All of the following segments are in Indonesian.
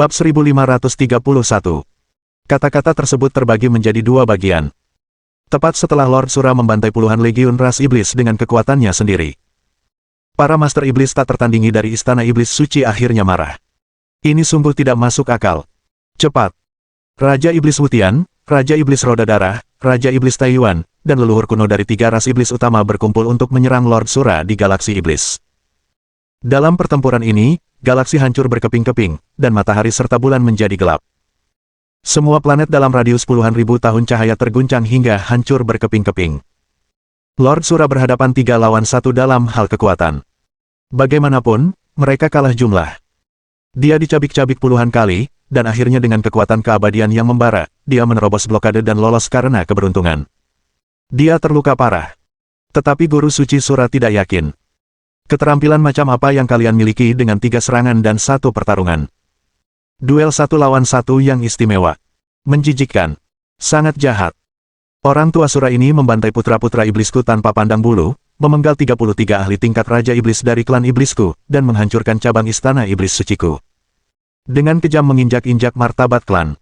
Bab 1531. Kata-kata tersebut terbagi menjadi dua bagian. Tepat setelah Lord Sura membantai puluhan legiun ras iblis dengan kekuatannya sendiri. Para Master Iblis tak tertandingi dari Istana Iblis Suci akhirnya marah. Ini sungguh tidak masuk akal. Cepat! Raja Iblis Wutian, Raja Iblis Roda Darah, Raja Iblis Taiyuan, dan leluhur kuno dari tiga ras iblis utama berkumpul untuk menyerang Lord Sura di Galaksi Iblis. Dalam pertempuran ini, galaksi hancur berkeping-keping, dan matahari serta bulan menjadi gelap. Semua planet dalam radius puluhan ribu tahun cahaya terguncang hingga hancur berkeping-keping. Lord Sura berhadapan 3 lawan 1 dalam hal kekuatan. Bagaimanapun, mereka kalah jumlah. Dia dicabik-cabik puluhan kali, dan akhirnya dengan kekuatan keabadian yang membara, dia menerobos blokade dan lolos karena keberuntungan. Dia terluka parah. Tetapi Guru Suci Sura tidak yakin. Keterampilan macam apa yang kalian miliki dengan 3 serangan dan 1 pertarungan? Duel 1 lawan 1 yang istimewa. Menjijikkan. Sangat jahat. Orang tua Sura ini membantai putra-putra iblisku tanpa pandang bulu, memenggal 33 ahli tingkat Raja Iblis dari klan iblisku, dan menghancurkan cabang Istana Iblis Suciku. Dengan kejam menginjak-injak martabat klan.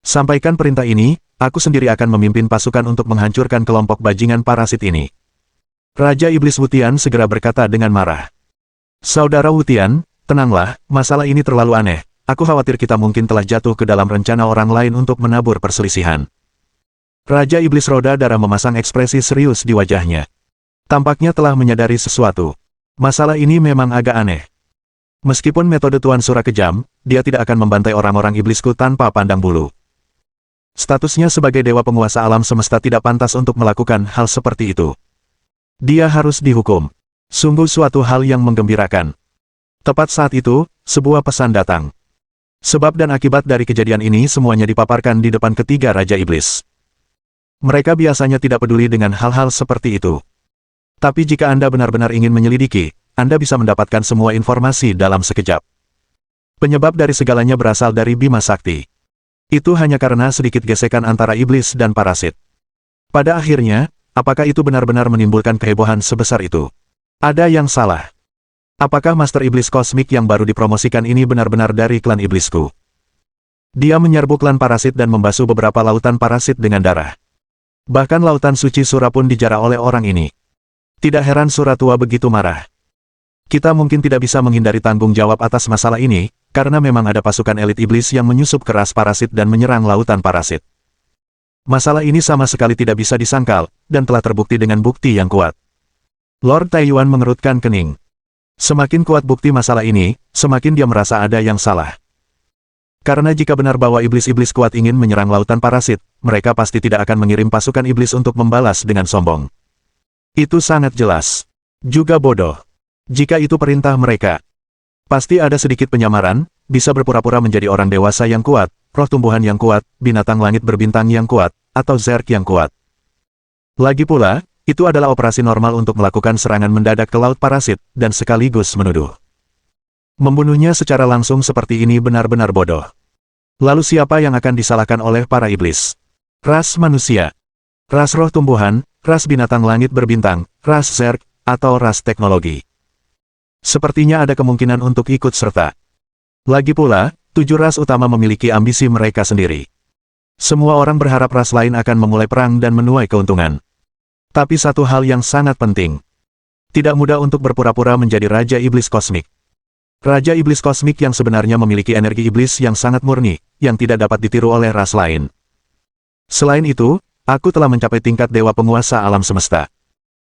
Sampaikan perintah ini, aku sendiri akan memimpin pasukan untuk menghancurkan kelompok bajingan parasit ini. Raja Iblis Wutian segera berkata dengan marah. Saudara Wutian, tenanglah, masalah ini terlalu aneh. Aku khawatir kita mungkin telah jatuh ke dalam rencana orang lain untuk menabur perselisihan. Raja Iblis Roda Darah memasang ekspresi serius di wajahnya. Tampaknya telah menyadari sesuatu. Masalah ini memang agak aneh. Meskipun metode Tuan Sura kejam, dia tidak akan membantai orang-orang iblisku tanpa pandang bulu. Statusnya sebagai dewa penguasa alam semesta tidak pantas untuk melakukan hal seperti itu. Dia harus dihukum. Sungguh suatu hal yang menggembirakan. Tepat saat itu, sebuah pesan datang. Sebab dan akibat dari kejadian ini semuanya dipaparkan di depan ketiga Raja Iblis. Mereka biasanya tidak peduli dengan hal-hal seperti itu. Tapi jika Anda benar-benar ingin menyelidiki, Anda bisa mendapatkan semua informasi dalam sekejap. Penyebab dari segalanya berasal dari Bima Sakti. Itu hanya karena sedikit gesekan antara iblis dan parasit. Pada akhirnya, apakah itu benar-benar menimbulkan kehebohan sebesar itu? Ada yang salah. Apakah Master Iblis Kosmik yang baru dipromosikan ini benar-benar dari klan iblisku? Dia menyerbu klan parasit dan membasuh beberapa lautan parasit dengan darah. Bahkan lautan suci Sura pun dijarah oleh orang ini. Tidak heran Sura tua begitu marah. Kita mungkin tidak bisa menghindari tanggung jawab atas masalah ini, karena memang ada pasukan elit iblis yang menyusup ke ras parasit dan menyerang lautan parasit. Masalah ini sama sekali tidak bisa disangkal, dan telah terbukti dengan bukti yang kuat. Lord Taiyuan mengerutkan kening. Semakin kuat bukti masalah ini, semakin dia merasa ada yang salah. Karena jika benar bahwa iblis-iblis kuat ingin menyerang lautan parasit, mereka pasti tidak akan mengirim pasukan iblis untuk membalas dengan sombong. Itu sangat jelas. Juga bodoh. Jika itu perintah mereka, pasti ada sedikit penyamaran, bisa berpura-pura menjadi orang dewasa yang kuat, roh tumbuhan yang kuat, binatang langit berbintang yang kuat, atau Zerg yang kuat. Lagi pula, itu adalah operasi normal untuk melakukan serangan mendadak ke laut parasit, dan sekaligus menuduh. Membunuhnya secara langsung seperti ini benar-benar bodoh. Lalu siapa yang akan disalahkan oleh para iblis? Ras manusia, ras roh tumbuhan, ras binatang langit berbintang, ras Zerg, atau ras teknologi. Sepertinya ada kemungkinan untuk ikut serta. Lagi pula, 7 ras utama memiliki ambisi mereka sendiri. Semua orang berharap ras lain akan memulai perang dan menuai keuntungan. Tapi satu hal yang sangat penting. Tidak mudah untuk berpura-pura menjadi Raja Iblis Kosmik. Raja Iblis Kosmik yang sebenarnya memiliki energi iblis yang sangat murni, yang tidak dapat ditiru oleh ras lain. Selain itu, aku telah mencapai tingkat dewa penguasa alam semesta.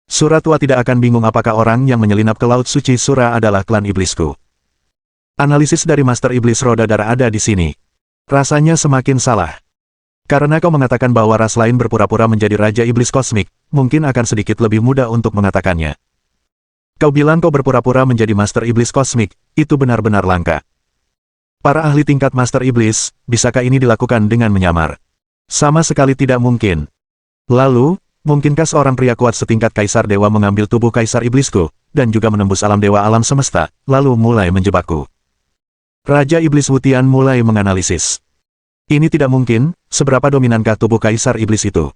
Sura tua tidak akan bingung apakah orang yang menyelinap ke Laut Suci Sura adalah klan iblisku. Analisis dari Master Iblis Roda Darah ada di sini. Rasanya semakin salah. Karena kau mengatakan bahwa ras lain berpura-pura menjadi Raja Iblis Kosmik, mungkin akan sedikit lebih mudah untuk mengatakannya. Kau bilang kau berpura-pura menjadi Master Iblis Kosmik, itu benar-benar langka. Para ahli tingkat Master Iblis, bisakah ini dilakukan dengan menyamar? Sama sekali tidak mungkin. Lalu, mungkinkah seorang pria kuat setingkat Kaisar Dewa mengambil tubuh Kaisar Iblisku, dan juga menembus alam dewa alam semesta, lalu mulai menjebakku? Raja Iblis Wutian mulai menganalisis. Ini tidak mungkin, seberapa dominankah tubuh Kaisar Iblis itu?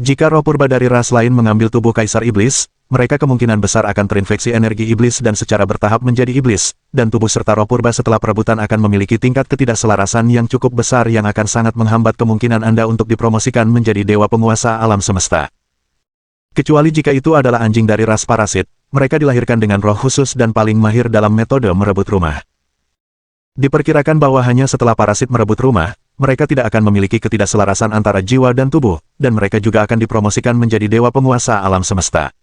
Jika roh purba dari ras lain mengambil tubuh Kaisar Iblis, mereka kemungkinan besar akan terinfeksi energi iblis dan secara bertahap menjadi iblis, dan tubuh serta roh purba setelah perebutan akan memiliki tingkat ketidakselarasan yang cukup besar yang akan sangat menghambat kemungkinan Anda untuk dipromosikan menjadi dewa penguasa alam semesta. Kecuali jika itu adalah anjing dari ras parasit, mereka dilahirkan dengan roh khusus dan paling mahir dalam metode merebut rumah. Diperkirakan bahwa hanya setelah parasit merebut rumah, mereka tidak akan memiliki ketidakselarasan antara jiwa dan tubuh, dan mereka juga akan dipromosikan menjadi dewa penguasa alam semesta.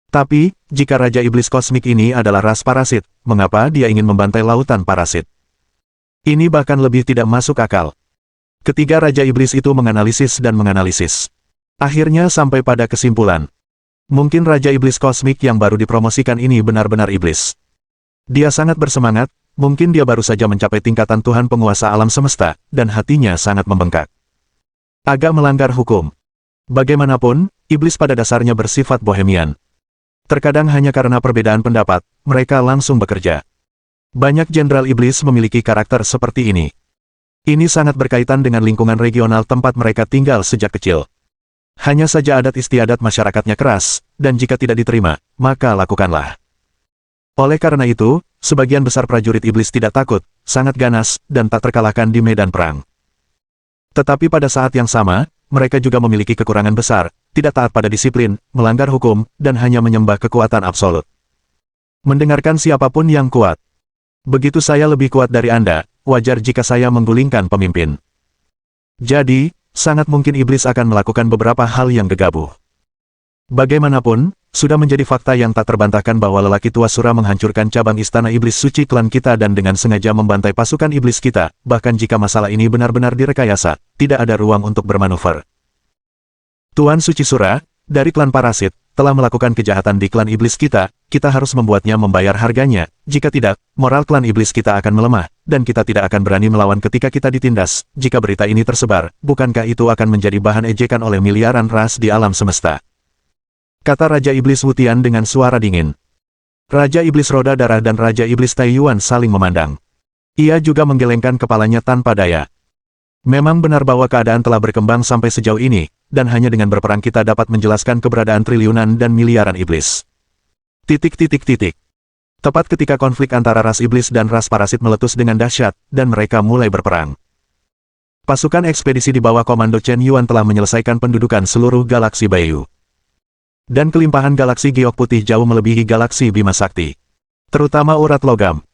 Tapi, jika Raja Iblis Kosmik ini adalah ras parasit, mengapa dia ingin membantai lautan parasit? Ini bahkan lebih tidak masuk akal. Ketiga Raja Iblis itu menganalisis dan menganalisis. Akhirnya sampai pada kesimpulan. Mungkin Raja Iblis Kosmik yang baru dipromosikan ini benar-benar iblis. Dia sangat bersemangat, mungkin dia baru saja mencapai tingkatan Tuhan penguasa alam semesta, dan hatinya sangat membengkak. Agak melanggar hukum. Bagaimanapun, iblis pada dasarnya bersifat bohemian. Terkadang hanya karena perbedaan pendapat, mereka langsung bekerja. Banyak jenderal iblis memiliki karakter seperti ini. Ini sangat berkaitan dengan lingkungan regional tempat mereka tinggal sejak kecil. Hanya saja adat istiadat masyarakatnya keras, dan jika tidak diterima, maka lakukanlah. Oleh karena itu, sebagian besar prajurit iblis tidak takut, sangat ganas, dan tak terkalahkan di medan perang. Tetapi pada saat yang sama, mereka juga memiliki kekurangan besar, tidak taat pada disiplin, melanggar hukum, dan hanya menyembah kekuatan absolut. Mendengarkan siapapun yang kuat. Begitu saya lebih kuat dari Anda, wajar jika saya menggulingkan pemimpin. Jadi, sangat mungkin iblis akan melakukan beberapa hal yang gegabah. Bagaimanapun, sudah menjadi fakta yang tak terbantahkan bahwa lelaki tua Sura menghancurkan cabang istana iblis suci klan kita dan dengan sengaja membantai pasukan iblis kita, bahkan jika masalah ini benar-benar direkayasa, tidak ada ruang untuk bermanuver. Tuan Suci Sura, dari klan parasit, telah melakukan kejahatan di klan iblis kita harus membuatnya membayar harganya, jika tidak, moral klan iblis kita akan melemah, dan kita tidak akan berani melawan ketika kita ditindas. Jika berita ini tersebar, bukankah itu akan menjadi bahan ejekan oleh miliaran ras di alam semesta? Kata Raja Iblis Wutian dengan suara dingin. Raja Iblis Roda Darah dan Raja Iblis Taiyuan saling memandang. Ia juga menggelengkan kepalanya tanpa daya. Memang benar bahwa keadaan telah berkembang sampai sejauh ini, dan hanya dengan berperang kita dapat menjelaskan keberadaan triliunan dan miliaran iblis. Tepat ketika konflik antara ras iblis dan ras parasit meletus dengan dahsyat, dan mereka mulai berperang. Pasukan ekspedisi di bawah komando Chen Yuan telah menyelesaikan pendudukan seluruh galaksi Bayu. Dan kelimpahan galaksi giok putih jauh melebihi galaksi Bima Sakti. Terutama urat logam.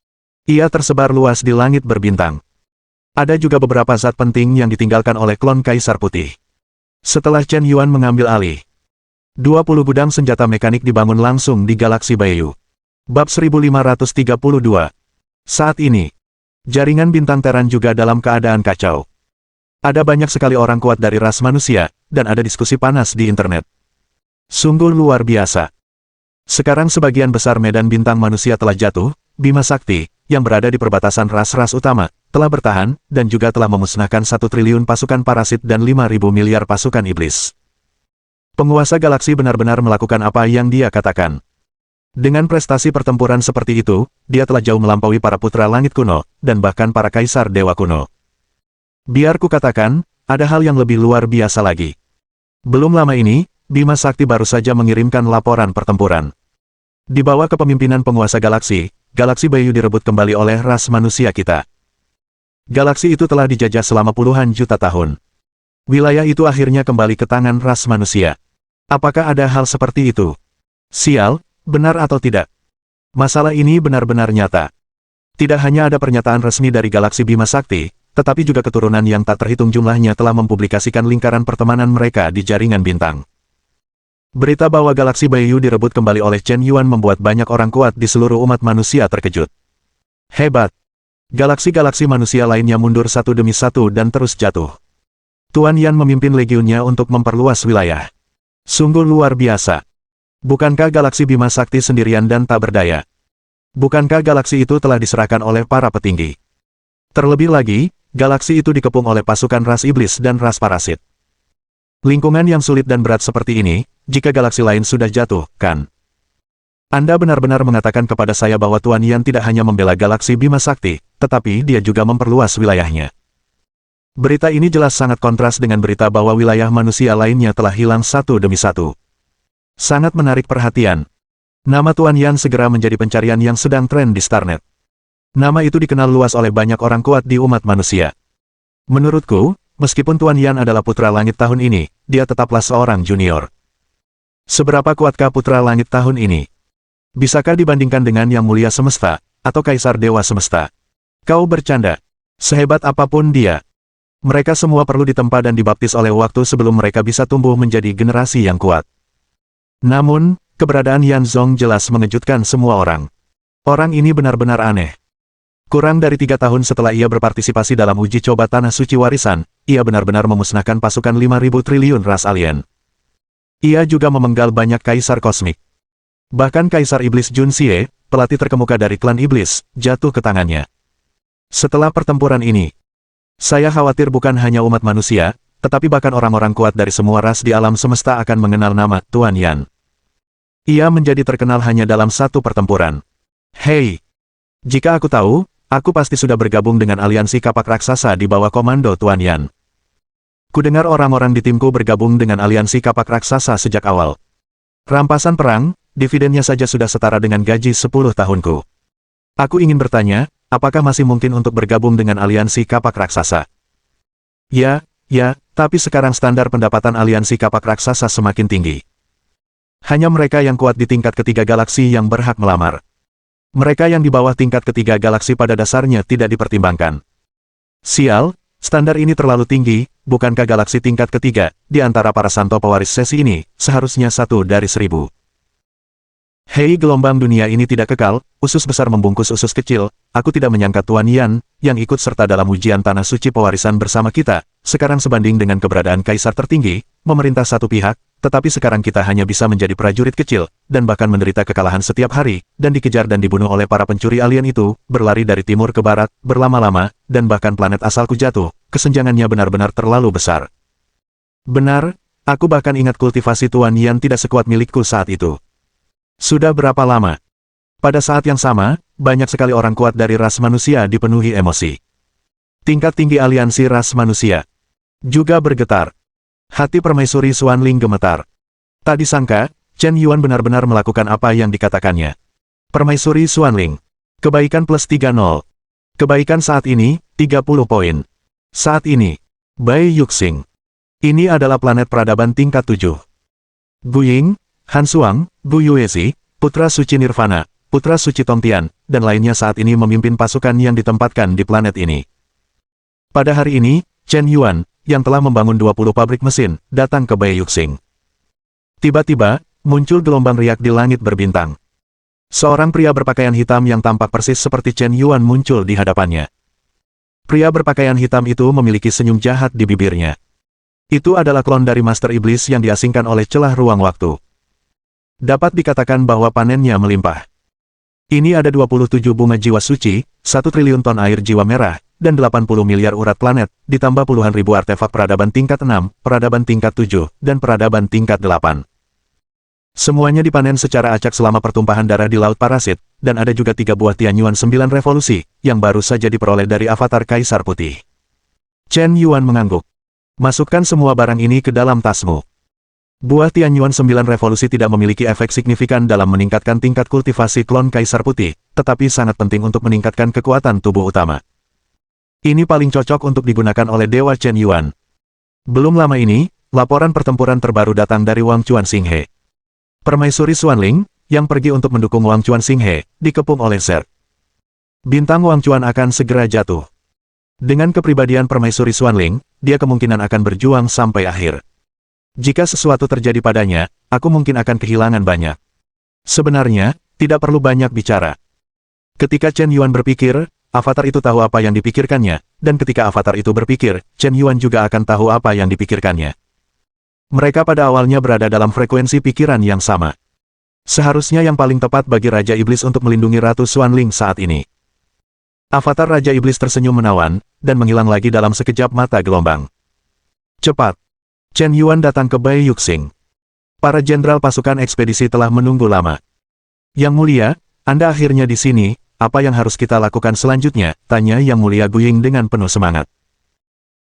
Ia tersebar luas di langit berbintang. Ada juga beberapa zat penting yang ditinggalkan oleh klon Kaisar Putih. Setelah Chen Yuan mengambil alih, 20 gudang senjata mekanik dibangun langsung di galaksi Bayu. Bab 1532. Saat ini, jaringan bintang Teran juga dalam keadaan kacau. Ada banyak sekali orang kuat dari ras manusia, dan ada diskusi panas di internet. Sungguh luar biasa. Sekarang sebagian besar medan bintang manusia telah jatuh, Bima Sakti, yang berada di perbatasan ras-ras utama, telah bertahan, dan juga telah memusnahkan 1 triliun pasukan parasit dan 5.000 miliar pasukan iblis. Penguasa galaksi benar-benar melakukan apa yang dia katakan. Dengan prestasi pertempuran seperti itu, dia telah jauh melampaui para putra langit kuno, dan bahkan para kaisar dewa kuno. Biar ku katakan, ada hal yang lebih luar biasa lagi. Belum lama ini, Bima Sakti baru saja mengirimkan laporan pertempuran. Di bawah kepemimpinan penguasa galaksi Bayu direbut kembali oleh ras manusia kita. Galaksi itu telah dijajah selama puluhan juta tahun. Wilayah itu akhirnya kembali ke tangan ras manusia. Apakah ada hal seperti itu? Sial, benar atau tidak? Masalah ini benar-benar nyata. Tidak hanya ada pernyataan resmi dari galaksi Bima Sakti, tetapi juga keturunan yang tak terhitung jumlahnya telah mempublikasikan lingkaran pertemanan mereka di jaringan bintang. Berita bahwa galaksi Bayu direbut kembali oleh Chen Yuan membuat banyak orang kuat di seluruh umat manusia terkejut. Hebat! Galaksi-galaksi manusia lainnya mundur satu demi satu dan terus jatuh. Tuan Yan memimpin legionnya untuk memperluas wilayah. Sungguh luar biasa. Bukankah galaksi Bima Sakti sendirian dan tak berdaya? Bukankah galaksi itu telah diserahkan oleh para petinggi? Terlebih lagi, galaksi itu dikepung oleh pasukan ras iblis dan ras parasit. Lingkungan yang sulit dan berat seperti ini, jika galaksi lain sudah jatuh, kan? Anda benar-benar mengatakan kepada saya bahwa Tuan Yan tidak hanya membela galaksi Bima Sakti, tetapi dia juga memperluas wilayahnya. Berita ini jelas sangat kontras dengan berita bahwa wilayah manusia lainnya telah hilang satu demi satu. Sangat menarik perhatian. Nama Tuan Yan segera menjadi pencarian yang sedang tren di Starnet. Nama itu dikenal luas oleh banyak orang kuat di umat manusia. Menurutku, meskipun Tuan Yan adalah putra langit tahun ini, dia tetaplah seorang junior. Seberapa kuatkah putra langit tahun ini? Bisakah dibandingkan dengan Yang Mulia Semesta, atau Kaisar Dewa Semesta? Kau bercanda. Sehebat apapun dia, mereka semua perlu ditempa dan dibaptis oleh waktu sebelum mereka bisa tumbuh menjadi generasi yang kuat. Namun, keberadaan Yan Zong jelas mengejutkan semua orang. Orang ini benar-benar aneh. Kurang dari 3 tahun setelah ia berpartisipasi dalam uji coba Tanah Suci Warisan, ia benar-benar memusnahkan pasukan 5.000 triliun ras alien. Ia juga memenggal banyak kaisar kosmik. Bahkan Kaisar Iblis Jun Xie, pelatih terkemuka dari klan Iblis, jatuh ke tangannya. Setelah pertempuran ini, saya khawatir bukan hanya umat manusia, tetapi bahkan orang-orang kuat dari semua ras di alam semesta akan mengenal nama Tuan Yan. Ia menjadi terkenal hanya dalam satu pertempuran. Hei! Jika aku tahu, aku pasti sudah bergabung dengan aliansi kapak raksasa di bawah komando Tuan Yan. Kudengar orang-orang di timku bergabung dengan aliansi kapak raksasa sejak awal. Rampasan perang, dividennya saja sudah setara dengan gaji 10 tahunku. Aku ingin bertanya, apakah masih mungkin untuk bergabung dengan aliansi kapak raksasa? Ya, tapi sekarang standar pendapatan aliansi kapak raksasa semakin tinggi. Hanya mereka yang kuat di tingkat ketiga galaksi yang berhak melamar. Mereka yang di bawah tingkat ketiga galaksi pada dasarnya tidak dipertimbangkan. Sial, standar ini terlalu tinggi, bukankah galaksi tingkat ketiga, di antara para santo pewaris sesi ini, seharusnya 1 dari 1000. Hei, gelombang dunia ini tidak kekal, usus besar membungkus usus kecil, aku tidak menyangka Tuan Yan, yang ikut serta dalam ujian Tanah Suci Pewarisan bersama kita, sekarang sebanding dengan keberadaan kaisar tertinggi, memerintah satu pihak, tetapi sekarang kita hanya bisa menjadi prajurit kecil, dan bahkan menderita kekalahan setiap hari, dan dikejar dan dibunuh oleh para pencuri alien itu, berlari dari timur ke barat, berlama-lama, dan bahkan planet asalku jatuh, kesenjangannya benar-benar terlalu besar. Benar, aku bahkan ingat kultivasi Tuan Yan tidak sekuat milikku saat itu. Sudah berapa lama? Pada saat yang sama, banyak sekali orang kuat dari ras manusia dipenuhi emosi. Tingkat tinggi aliansi ras manusia juga bergetar. Hati Permaisuri Xuanling gemetar. Tak disangka, Chen Yuan benar-benar melakukan apa yang dikatakannya. Permaisuri Xuanling. Kebaikan plus 30. Kebaikan saat ini, 30 poin. Saat ini, Bai Yuxing. Ini adalah planet peradaban tingkat 7. Gu Ying, Han Suang, Gu Yuezi, Putra Suci Nirvana, Putra Suci Tongtian, dan lainnya saat ini memimpin pasukan yang ditempatkan di planet ini. Pada hari ini, Chen Yuan, yang telah membangun 20 pabrik mesin, datang ke Bai Yuxing. Tiba-tiba, muncul gelombang riak di langit berbintang. Seorang pria berpakaian hitam yang tampak persis seperti Chen Yuan muncul di hadapannya. Pria berpakaian hitam itu memiliki senyum jahat di bibirnya. Itu adalah klon dari Master Iblis yang diasingkan oleh celah ruang waktu. Dapat dikatakan bahwa panennya melimpah. Ini ada 27 bunga jiwa suci, 1 triliun ton air jiwa merah, dan 80 miliar urat planet, ditambah puluhan ribu artefak peradaban tingkat 6, peradaban tingkat 7, dan peradaban tingkat 8. Semuanya dipanen secara acak selama pertumpahan darah di Laut Parasit, dan ada juga 3 buah Tianyuan 9 revolusi, yang baru saja diperoleh dari avatar Kaisar Putih. Chen Yuan mengangguk. Masukkan semua barang ini ke dalam tasmu. Buah Tianyuan 9 revolusi tidak memiliki efek signifikan dalam meningkatkan tingkat kultivasi klon Kaisar Putih, tetapi sangat penting untuk meningkatkan kekuatan tubuh utama. Ini paling cocok untuk digunakan oleh Dewa Chen Yuan. Belum lama ini, laporan pertempuran terbaru datang dari Wang Chuan Xinghe. Permaisuri Xuanling, yang pergi untuk mendukung Wang Chuan Xinghe, dikepung oleh Zerg. Bintang Wang Chuan akan segera jatuh. Dengan kepribadian Permaisuri Xuanling, dia kemungkinan akan berjuang sampai akhir. Jika sesuatu terjadi padanya, aku mungkin akan kehilangan banyak. Sebenarnya, tidak perlu banyak bicara. Ketika Chen Yuan berpikir, avatar itu tahu apa yang dipikirkannya, dan ketika avatar itu berpikir, Chen Yuan juga akan tahu apa yang dipikirkannya. Mereka pada awalnya berada dalam frekuensi pikiran yang sama. Seharusnya yang paling tepat bagi Raja Iblis untuk melindungi Ratu Xuanling saat ini. Avatar Raja Iblis tersenyum menawan, dan menghilang lagi dalam sekejap mata gelombang. Cepat. Chen Yuan datang ke Bai Yuxing. Para jenderal pasukan ekspedisi telah menunggu lama. Yang Mulia, Anda akhirnya di sini, apa yang harus kita lakukan selanjutnya? Tanya Yang Mulia Gu Ying dengan penuh semangat.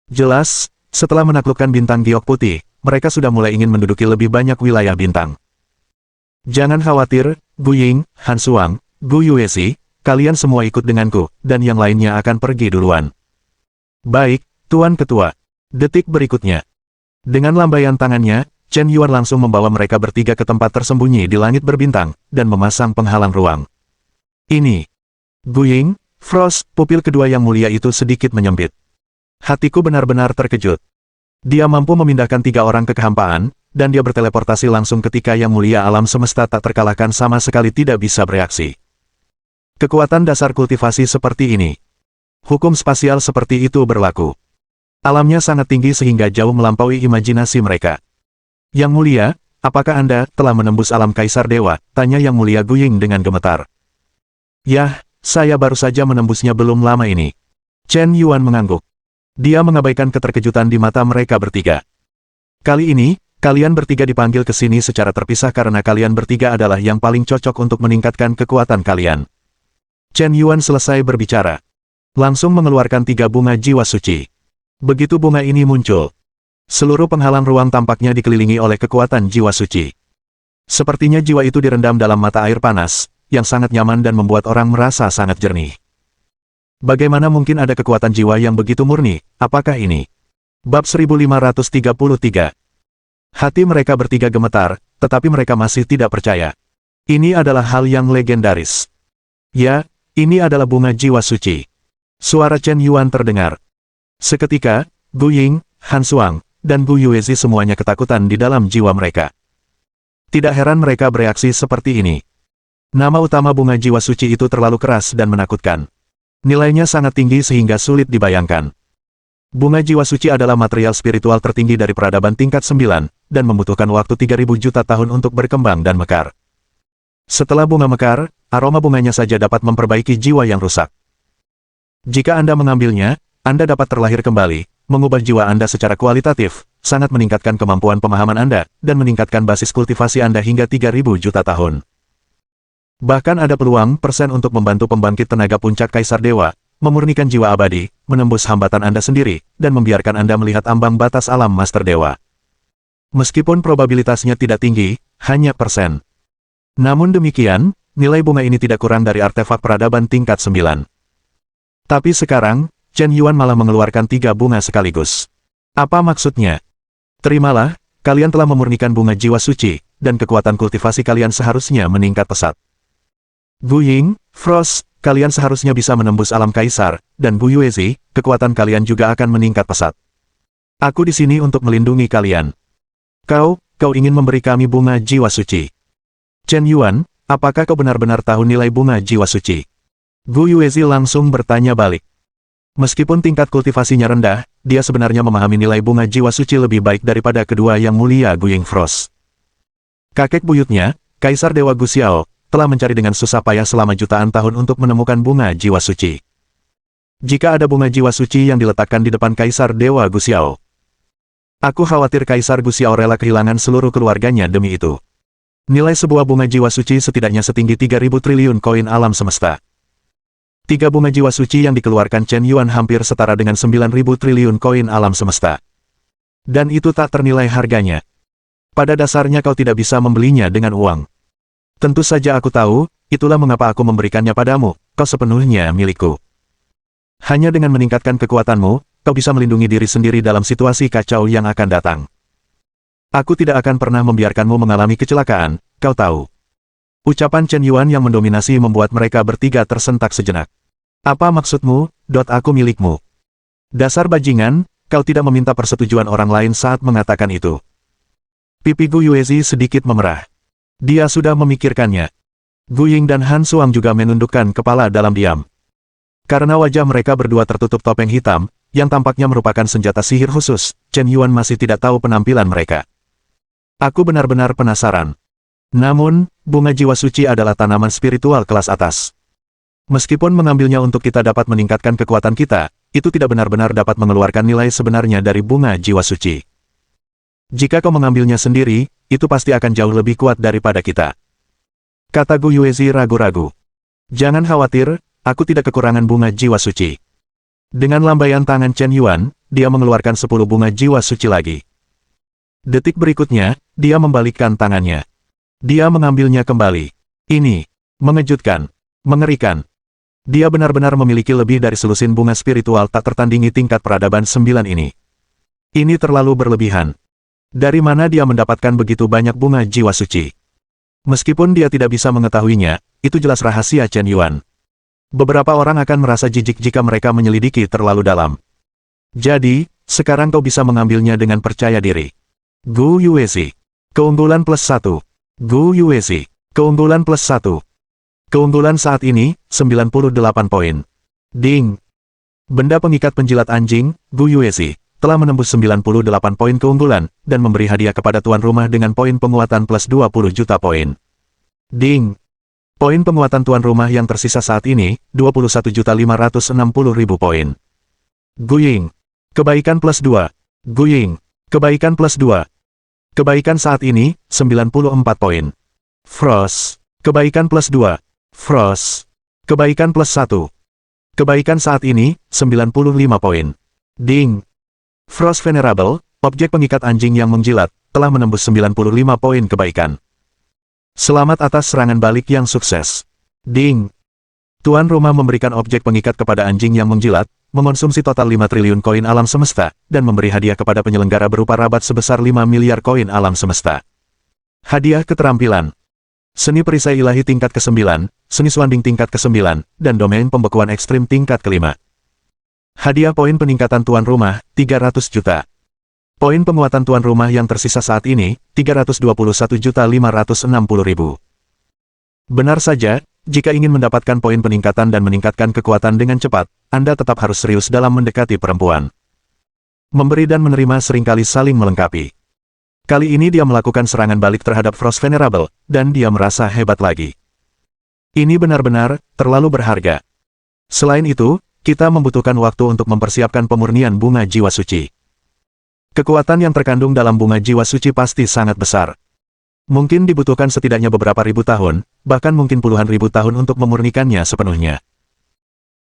Jelas, setelah menaklukkan bintang giok putih, mereka sudah mulai ingin menduduki lebih banyak wilayah bintang. Jangan khawatir, Gu Ying, Han Suang, Gu Yuezi, kalian semua ikut denganku, dan yang lainnya akan pergi duluan. Baik, Tuan Ketua. Detik berikutnya. Dengan lambaian tangannya, Chen Yuan langsung membawa mereka bertiga ke tempat tersembunyi di langit berbintang, dan memasang penghalang ruang. Ini. Gu Ying, Frost, pupil kedua yang mulia itu sedikit menyempit. Hatiku benar-benar terkejut. Dia mampu memindahkan 3 orang ke kehampaan, dan dia berteleportasi langsung ketika yang mulia alam semesta tak terkalahkan sama sekali tidak bisa bereaksi. Kekuatan dasar kultivasi seperti ini. Hukum spasial seperti itu berlaku. Alamnya sangat tinggi sehingga jauh melampaui imajinasi mereka. Yang mulia, apakah Anda telah menembus alam Kaisar Dewa? Tanya Yang Mulia Gu Ying dengan gemetar. Yah, saya baru saja menembusnya belum lama ini. Chen Yuan mengangguk. Dia mengabaikan keterkejutan di mata mereka bertiga. Kali ini, kalian bertiga dipanggil ke sini secara terpisah karena kalian bertiga adalah yang paling cocok untuk meningkatkan kekuatan kalian. Chen Yuan selesai berbicara. Langsung mengeluarkan 3 bunga jiwa suci. Begitu bunga ini muncul, seluruh penghalang ruang tampaknya dikelilingi oleh kekuatan jiwa suci. Sepertinya jiwa itu direndam dalam mata air panas, yang sangat nyaman dan membuat orang merasa sangat jernih. Bagaimana mungkin ada kekuatan jiwa yang begitu murni? Apakah ini? Bab 1533. Hati mereka bertiga gemetar, tetapi mereka masih tidak percaya. Ini adalah hal yang legendaris. Ya, ini adalah bunga jiwa suci. Suara Chen Yuan terdengar. Seketika, Gu Ying, Han Suang, dan Gu Yuezi semuanya ketakutan di dalam jiwa mereka. Tidak heran mereka bereaksi seperti ini. Nama utama bunga jiwa suci itu terlalu keras dan menakutkan. Nilainya sangat tinggi sehingga sulit dibayangkan. Bunga jiwa suci adalah material spiritual tertinggi dari peradaban tingkat 9, dan membutuhkan waktu 3.000 juta tahun untuk berkembang dan mekar. Setelah bunga mekar, aroma bunganya saja dapat memperbaiki jiwa yang rusak. Jika Anda mengambilnya, Anda dapat terlahir kembali, mengubah jiwa Anda secara kualitatif, sangat meningkatkan kemampuan pemahaman Anda, dan meningkatkan basis kultivasi Anda hingga 3.000 juta tahun. Bahkan ada peluang persen untuk membantu pembangkit tenaga puncak Kaisar Dewa, memurnikan jiwa abadi, menembus hambatan Anda sendiri, dan membiarkan Anda melihat ambang batas alam Master Dewa. Meskipun probabilitasnya tidak tinggi, hanya persen. Namun demikian, nilai bunga ini tidak kurang dari artefak peradaban tingkat 9. Tapi sekarang, Chen Yuan malah mengeluarkan 3 bunga sekaligus. Apa maksudnya? Terimalah, kalian telah memurnikan bunga jiwa suci, dan kekuatan kultivasi kalian seharusnya meningkat pesat. Gu Ying, Frost, kalian seharusnya bisa menembus alam Kaisar, dan Gu Yuezi, kekuatan kalian juga akan meningkat pesat. Aku di sini untuk melindungi kalian. Kau ingin memberi kami bunga jiwa suci. Chen Yuan, apakah kau benar-benar tahu nilai bunga jiwa suci? Gu Yuezi langsung bertanya balik. Meskipun tingkat kultivasinya rendah, dia sebenarnya memahami nilai bunga jiwa suci lebih baik daripada kedua yang mulia Gu Ying Frost. Kakek buyutnya, Kaisar Dewa Gu Xiao, telah mencari dengan susah payah selama jutaan tahun untuk menemukan bunga jiwa suci. Jika ada bunga jiwa suci yang diletakkan di depan Kaisar Dewa Gu Xiao, aku khawatir Kaisar Gu Xiao rela kehilangan seluruh keluarganya demi itu. Nilai sebuah bunga jiwa suci setidaknya setinggi 3.000 triliun koin alam semesta. 3 bunga jiwa suci yang dikeluarkan Chen Yuan hampir setara dengan 9.000 triliun koin alam semesta. Dan itu tak ternilai harganya. Pada dasarnya kau tidak bisa membelinya dengan uang. Tentu saja aku tahu, itulah mengapa aku memberikannya padamu, kau sepenuhnya milikku. Hanya dengan meningkatkan kekuatanmu, kau bisa melindungi diri sendiri dalam situasi kacau yang akan datang. Aku tidak akan pernah membiarkanmu mengalami kecelakaan, kau tahu. Ucapan Chen Yuan yang mendominasi membuat mereka bertiga tersentak sejenak. Apa maksudmu, aku milikmu? Dasar bajingan, kau tidak meminta persetujuan orang lain saat mengatakan itu. Pipi Gu Yuezi sedikit memerah. Dia sudah memikirkannya. Gu Ying dan Han Suang juga menundukkan kepala dalam diam. Karena wajah mereka berdua tertutup topeng hitam, yang tampaknya merupakan senjata sihir khusus, Chen Yuan masih tidak tahu penampilan mereka. Aku benar-benar penasaran. Namun, bunga jiwa suci adalah tanaman spiritual kelas atas. Meskipun mengambilnya untuk kita dapat meningkatkan kekuatan kita, itu tidak benar-benar dapat mengeluarkan nilai sebenarnya dari bunga jiwa suci. Jika kau mengambilnya sendiri, itu pasti akan jauh lebih kuat daripada kita. Kata Gu Yuezi ragu-ragu. Jangan khawatir, aku tidak kekurangan bunga jiwa suci. Dengan lambaian tangan Chen Yuan, dia mengeluarkan 10 bunga jiwa suci lagi. Detik berikutnya, dia membalikkan tangannya. Dia mengambilnya kembali. Ini mengejutkan, mengerikan. Dia benar-benar memiliki lebih dari selusin bunga spiritual tak tertandingi tingkat peradaban 9 ini. Ini terlalu berlebihan. Dari mana dia mendapatkan begitu banyak bunga jiwa suci? Meskipun dia tidak bisa mengetahuinya, itu jelas rahasia Chen Yuan. Beberapa orang akan merasa jijik jika mereka menyelidiki terlalu dalam. Jadi, sekarang kau bisa mengambilnya dengan percaya diri. Gu Yuezi. Keunggulan plus 1. Gu Yuezi. Keunggulan plus 1. Keunggulan saat ini, 98 poin. Ding. Benda pengikat penjilat anjing, Gu Yuezi, telah menembus 98 poin keunggulan, dan memberi hadiah kepada tuan rumah dengan poin penguatan plus 20 juta poin. Ding. Poin penguatan tuan rumah yang tersisa saat ini, 21.560.000 poin. Guying. Kebaikan plus 2. Guying. Kebaikan plus 2. Kebaikan saat ini, 94 poin. Frost. Kebaikan plus 2. Frost. Kebaikan plus 1. Kebaikan saat ini, 95 poin. Ding. Frost Venerable, objek pengikat anjing yang menjilat, telah menembus 95 poin kebaikan. Selamat atas serangan balik yang sukses. Ding. Tuan rumah memberikan objek pengikat kepada anjing yang menjilat, mengonsumsi total 5 triliun koin alam semesta, dan memberi hadiah kepada penyelenggara berupa rabat sebesar 5 miliar koin alam semesta. Hadiah keterampilan. Seni perisai ilahi tingkat ke-9, seni swanding tingkat ke-9, dan domain pembekuan ekstrim tingkat ke-5. Hadiah poin peningkatan tuan rumah, 300 juta. Poin penguatan tuan rumah yang tersisa saat ini, 321.560.000. Benar saja, jika ingin mendapatkan poin peningkatan dan meningkatkan kekuatan dengan cepat, Anda tetap harus serius dalam mendekati perempuan. Memberi dan menerima seringkali saling melengkapi. Kali ini dia melakukan serangan balik terhadap Frost Venerable, dan dia merasa hebat lagi. Ini benar-benar terlalu berharga. Selain itu, kita membutuhkan waktu untuk mempersiapkan pemurnian bunga jiwa suci. Kekuatan yang terkandung dalam bunga jiwa suci pasti sangat besar. Mungkin dibutuhkan setidaknya beberapa ribu tahun, bahkan mungkin puluhan ribu tahun untuk memurnikannya sepenuhnya.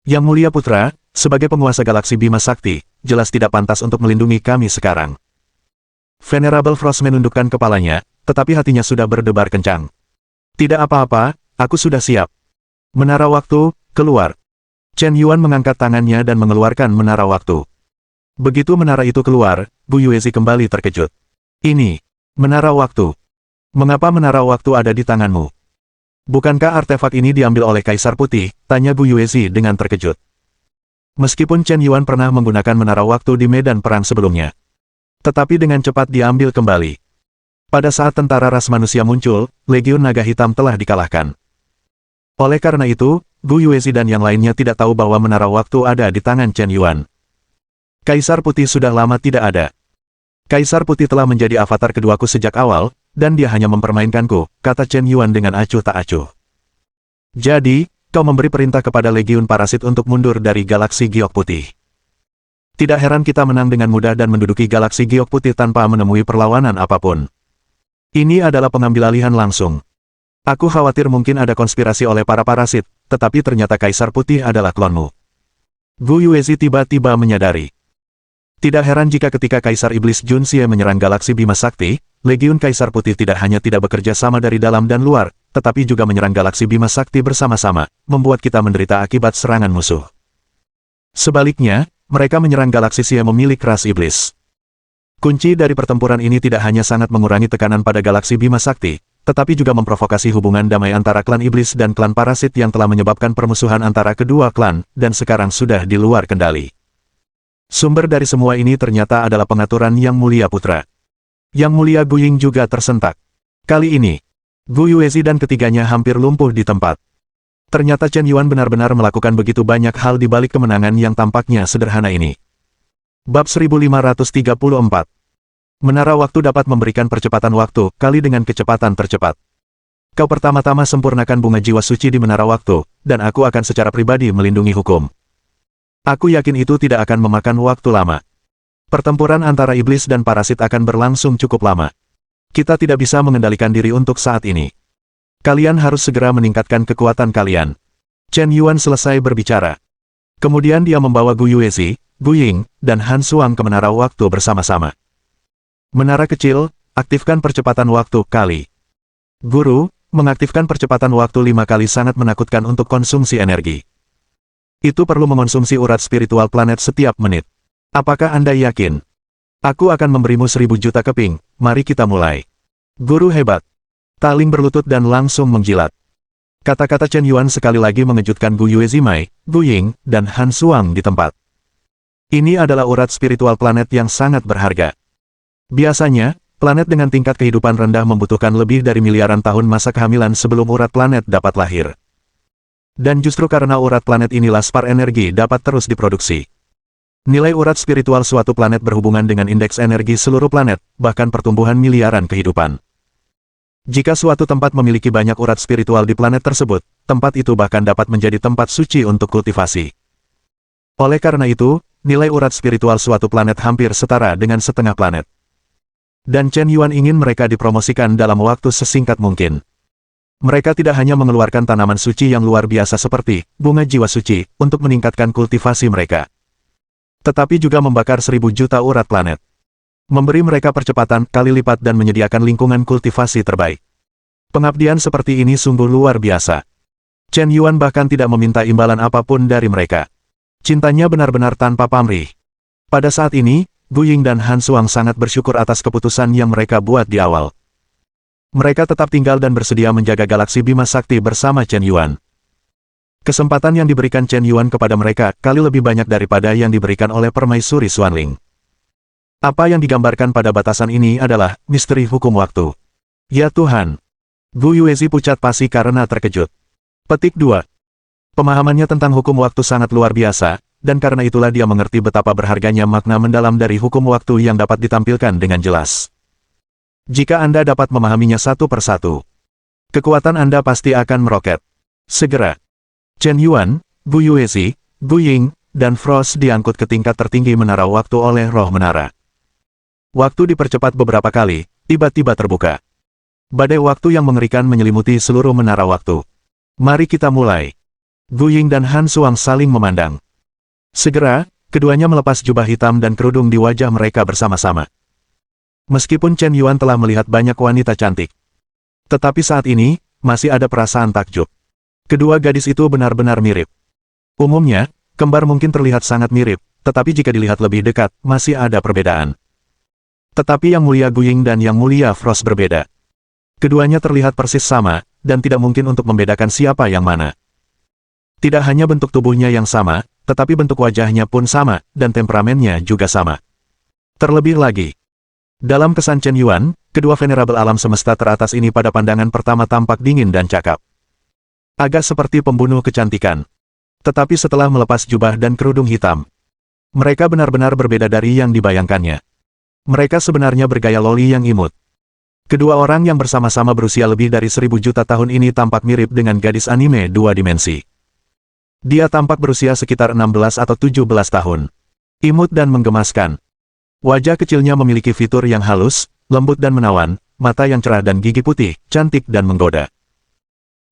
Yang Mulia Putra, sebagai penguasa galaksi Bima Sakti, jelas tidak pantas untuk melindungi kami sekarang. Venerable Frost menundukkan kepalanya, tetapi hatinya sudah berdebar kencang. Tidak apa-apa, aku sudah siap. Menara waktu, keluar. Chen Yuan mengangkat tangannya dan mengeluarkan menara waktu. Begitu menara itu keluar, Gu Yuezi kembali terkejut. Ini, menara waktu. Mengapa menara waktu ada di tanganmu? Bukankah artefak ini diambil oleh Kaisar Putih? Tanya Gu Yuezi dengan terkejut. Meskipun Chen Yuan pernah menggunakan menara waktu di medan perang sebelumnya, tetapi dengan cepat diambil kembali. Pada saat tentara ras manusia muncul, Legiun Naga Hitam telah dikalahkan. Oleh karena itu, Gu Yuezi dan yang lainnya tidak tahu bahwa menara waktu ada di tangan Chen Yuan. Kaisar Putih sudah lama tidak ada. Kaisar Putih telah menjadi avatar keduaku sejak awal, dan dia hanya mempermainkanku, kata Chen Yuan dengan acuh tak acuh. Jadi, kau memberi perintah kepada Legiun Parasit untuk mundur dari galaksi Giok Putih. Tidak heran kita menang dengan mudah dan menduduki galaksi Giok Putih tanpa menemui perlawanan apapun. Ini adalah pengambil alihan langsung. Aku khawatir mungkin ada konspirasi oleh para parasit, tetapi ternyata Kaisar Putih adalah klonmu. Gu Yuezi tiba-tiba menyadari. Tidak heran jika ketika Kaisar Iblis Jun Xie menyerang galaksi Bima Sakti, Legiun Kaisar Putih tidak hanya tidak bekerja sama dari dalam dan luar, tetapi juga menyerang galaksi Bima Sakti bersama-sama, membuat kita menderita akibat serangan musuh. Sebaliknya, mereka menyerang galaksi Xie memilik ras iblis. Kunci dari pertempuran ini tidak hanya sangat mengurangi tekanan pada galaksi Bima Sakti, tetapi juga memprovokasi hubungan damai antara klan iblis dan klan parasit yang telah menyebabkan permusuhan antara kedua klan, dan sekarang sudah di luar kendali. Sumber dari semua ini ternyata adalah pengaturan Yang Mulia Putra. Yang Mulia Guying juga tersentak. Kali ini, Gu Yuezi dan ketiganya hampir lumpuh di tempat. Ternyata Chen Yuan benar-benar melakukan begitu banyak hal di balik kemenangan yang tampaknya sederhana ini. Bab 1534. Menara waktu dapat memberikan percepatan waktu, kali dengan kecepatan tercepat. Kau pertama-tama sempurnakan bunga jiwa suci di menara waktu, dan aku akan secara pribadi melindungi hukum. Aku yakin itu tidak akan memakan waktu lama. Pertempuran antara iblis dan parasit akan berlangsung cukup lama. Kita tidak bisa mengendalikan diri untuk saat ini. Kalian harus segera meningkatkan kekuatan kalian. Chen Yuan selesai berbicara. Kemudian dia membawa Gu Yuezi, Gu Ying, dan Han Suang ke menara waktu bersama-sama. Menara kecil, aktifkan percepatan waktu kali. Guru, mengaktifkan percepatan waktu 5 kali sangat menakutkan untuk konsumsi energi. Itu perlu mengonsumsi urat spiritual planet setiap menit. Apakah Anda yakin? Aku akan memberimu 1000 juta keping, mari kita mulai. Guru hebat. Taling berlutut dan langsung menjilat. Kata-kata Chen Yuan sekali lagi mengejutkan Gu Yuezimai, Gu Ying, dan Han Suang di tempat. Ini adalah urat spiritual planet yang sangat berharga. Biasanya, planet dengan tingkat kehidupan rendah membutuhkan lebih dari miliaran tahun masa kehamilan sebelum urat planet dapat lahir. Dan justru karena urat planet inilah spar energi dapat terus diproduksi. Nilai urat spiritual suatu planet berhubungan dengan indeks energi seluruh planet, bahkan pertumbuhan miliaran kehidupan. Jika suatu tempat memiliki banyak urat spiritual di planet tersebut, tempat itu bahkan dapat menjadi tempat suci untuk kultivasi. Oleh karena itu, nilai urat spiritual suatu planet hampir setara dengan setengah planet. Dan Chen Yuan ingin mereka dipromosikan dalam waktu sesingkat mungkin. Mereka tidak hanya mengeluarkan tanaman suci yang luar biasa seperti bunga jiwa suci untuk meningkatkan kultivasi mereka, tetapi juga membakar 1000 juta urat planet. Memberi mereka percepatan kali lipat dan menyediakan lingkungan kultivasi terbaik. Pengabdian seperti ini sungguh luar biasa. Chen Yuan bahkan tidak meminta imbalan apapun dari mereka. Cintanya benar-benar tanpa pamrih. Pada saat ini, Gu Ying dan Han Suang sangat bersyukur atas keputusan yang mereka buat di awal. Mereka tetap tinggal dan bersedia menjaga galaksi Bima Sakti bersama Chen Yuan. Kesempatan yang diberikan Chen Yuan kepada mereka kali lebih banyak daripada yang diberikan oleh Permaisuri Xuanling. Apa yang digambarkan pada batasan ini adalah misteri hukum waktu. Ya Tuhan! Gu Yuezi pucat pasi karena terkejut. Petik 2. Pemahamannya tentang hukum waktu sangat luar biasa, dan karena itulah dia mengerti betapa berharganya makna mendalam dari hukum waktu yang dapat ditampilkan dengan jelas. Jika Anda dapat memahaminya satu persatu, kekuatan Anda pasti akan meroket. Segera, Chen Yuan, Gu Yuezi, Gu Ying, dan Frost diangkut ke tingkat tertinggi menara waktu oleh roh menara. Waktu dipercepat beberapa kali, tiba-tiba terbuka. Badai waktu yang mengerikan menyelimuti seluruh menara waktu. Mari kita mulai. Gu Ying dan Han Suang saling memandang. Segera, keduanya melepas jubah hitam dan kerudung di wajah mereka bersama-sama. Meskipun Chen Yuan telah melihat banyak wanita cantik, tetapi saat ini, masih ada perasaan takjub. Kedua gadis itu benar-benar mirip. Umumnya, kembar mungkin terlihat sangat mirip, tetapi jika dilihat lebih dekat, masih ada perbedaan. Tetapi Yang Mulia Gu Ying dan Yang Mulia Frost berbeda. Keduanya terlihat persis sama, dan tidak mungkin untuk membedakan siapa yang mana. Tidak hanya bentuk tubuhnya yang sama, tetapi bentuk wajahnya pun sama, dan temperamennya juga sama. Terlebih lagi, dalam kesan Chen Yuan, kedua venerabel alam semesta teratas ini pada pandangan pertama tampak dingin dan cakap. Agak seperti pembunuh kecantikan. Tetapi setelah melepas jubah dan kerudung hitam, mereka benar-benar berbeda dari yang dibayangkannya. Mereka sebenarnya bergaya loli yang imut. Kedua orang yang bersama-sama berusia lebih dari 1000 juta tahun ini tampak mirip dengan gadis anime 2 dimensi. Dia tampak berusia sekitar 16 atau 17 tahun. Imut dan menggemaskan. Wajah kecilnya memiliki fitur yang halus, lembut dan menawan, mata yang cerah dan gigi putih, cantik dan menggoda.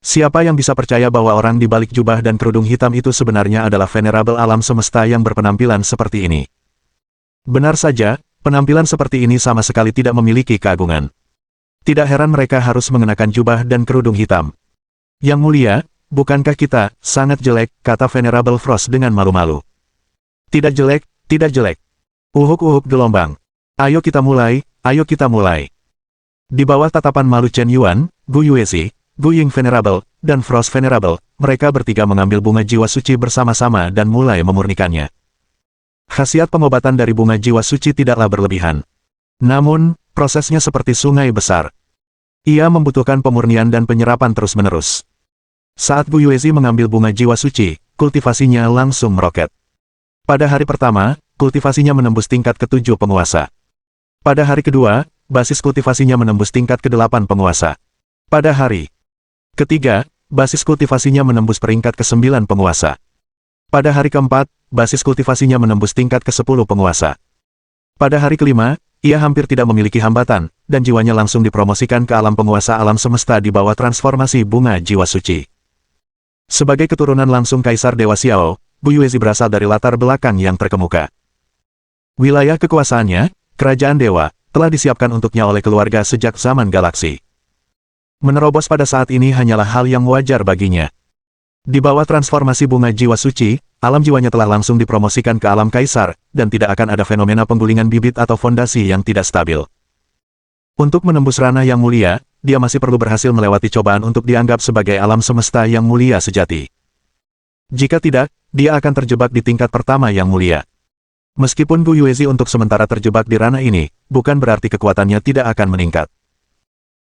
Siapa yang bisa percaya bahwa orang di balik jubah dan kerudung hitam itu sebenarnya adalah venerabel alam semesta yang berpenampilan seperti ini? Benar saja, penampilan seperti ini sama sekali tidak memiliki keagungan. Tidak heran mereka harus mengenakan jubah dan kerudung hitam. Yang Mulia, bukankah kita sangat jelek, kata Venerable Frost dengan malu-malu. Tidak jelek, tidak jelek. Uhuk-uhuk gelombang. Ayo kita mulai, ayo kita mulai. Di bawah tatapan malu Chen Yuan, Gu Yuezi, Gu Ying Venerable, dan Frost Venerable, mereka bertiga mengambil bunga jiwa suci bersama-sama dan mulai memurnikannya. Khasiat pengobatan dari bunga jiwa suci tidaklah berlebihan. Namun, prosesnya seperti sungai besar. Ia membutuhkan pemurnian dan penyerapan terus-menerus. Saat Gu Yuezi mengambil bunga jiwa suci, kultivasinya langsung meroket. Pada hari pertama, kultivasinya menembus tingkat ke-7 penguasa. Pada hari kedua, basis kultivasinya menembus tingkat ke-8 penguasa. Pada hari ketiga, basis kultivasinya menembus peringkat ke-9 penguasa. Pada hari keempat, basis kultivasinya menembus tingkat ke-10 penguasa. Pada hari kelima, ia hampir tidak memiliki hambatan, dan jiwanya langsung dipromosikan ke alam penguasa alam semesta di bawah transformasi bunga jiwa suci. Sebagai keturunan langsung Kaisar Dewa Xiao, Gu Yuezi berasal dari latar belakang yang terkemuka. Wilayah kekuasaannya, Kerajaan Dewa, telah disiapkan untuknya oleh keluarga sejak zaman galaksi. Menerobos pada saat ini hanyalah hal yang wajar baginya. Di bawah transformasi bunga jiwa suci, alam jiwanya telah langsung dipromosikan ke alam kaisar, dan tidak akan ada fenomena penggulingan bibit atau fondasi yang tidak stabil. Untuk menembus ranah yang mulia, dia masih perlu berhasil melewati cobaan untuk dianggap sebagai alam semesta yang mulia sejati. Jika tidak, dia akan terjebak di tingkat pertama yang mulia. Meskipun Gu Yuezi untuk sementara terjebak di ranah ini, bukan berarti kekuatannya tidak akan meningkat.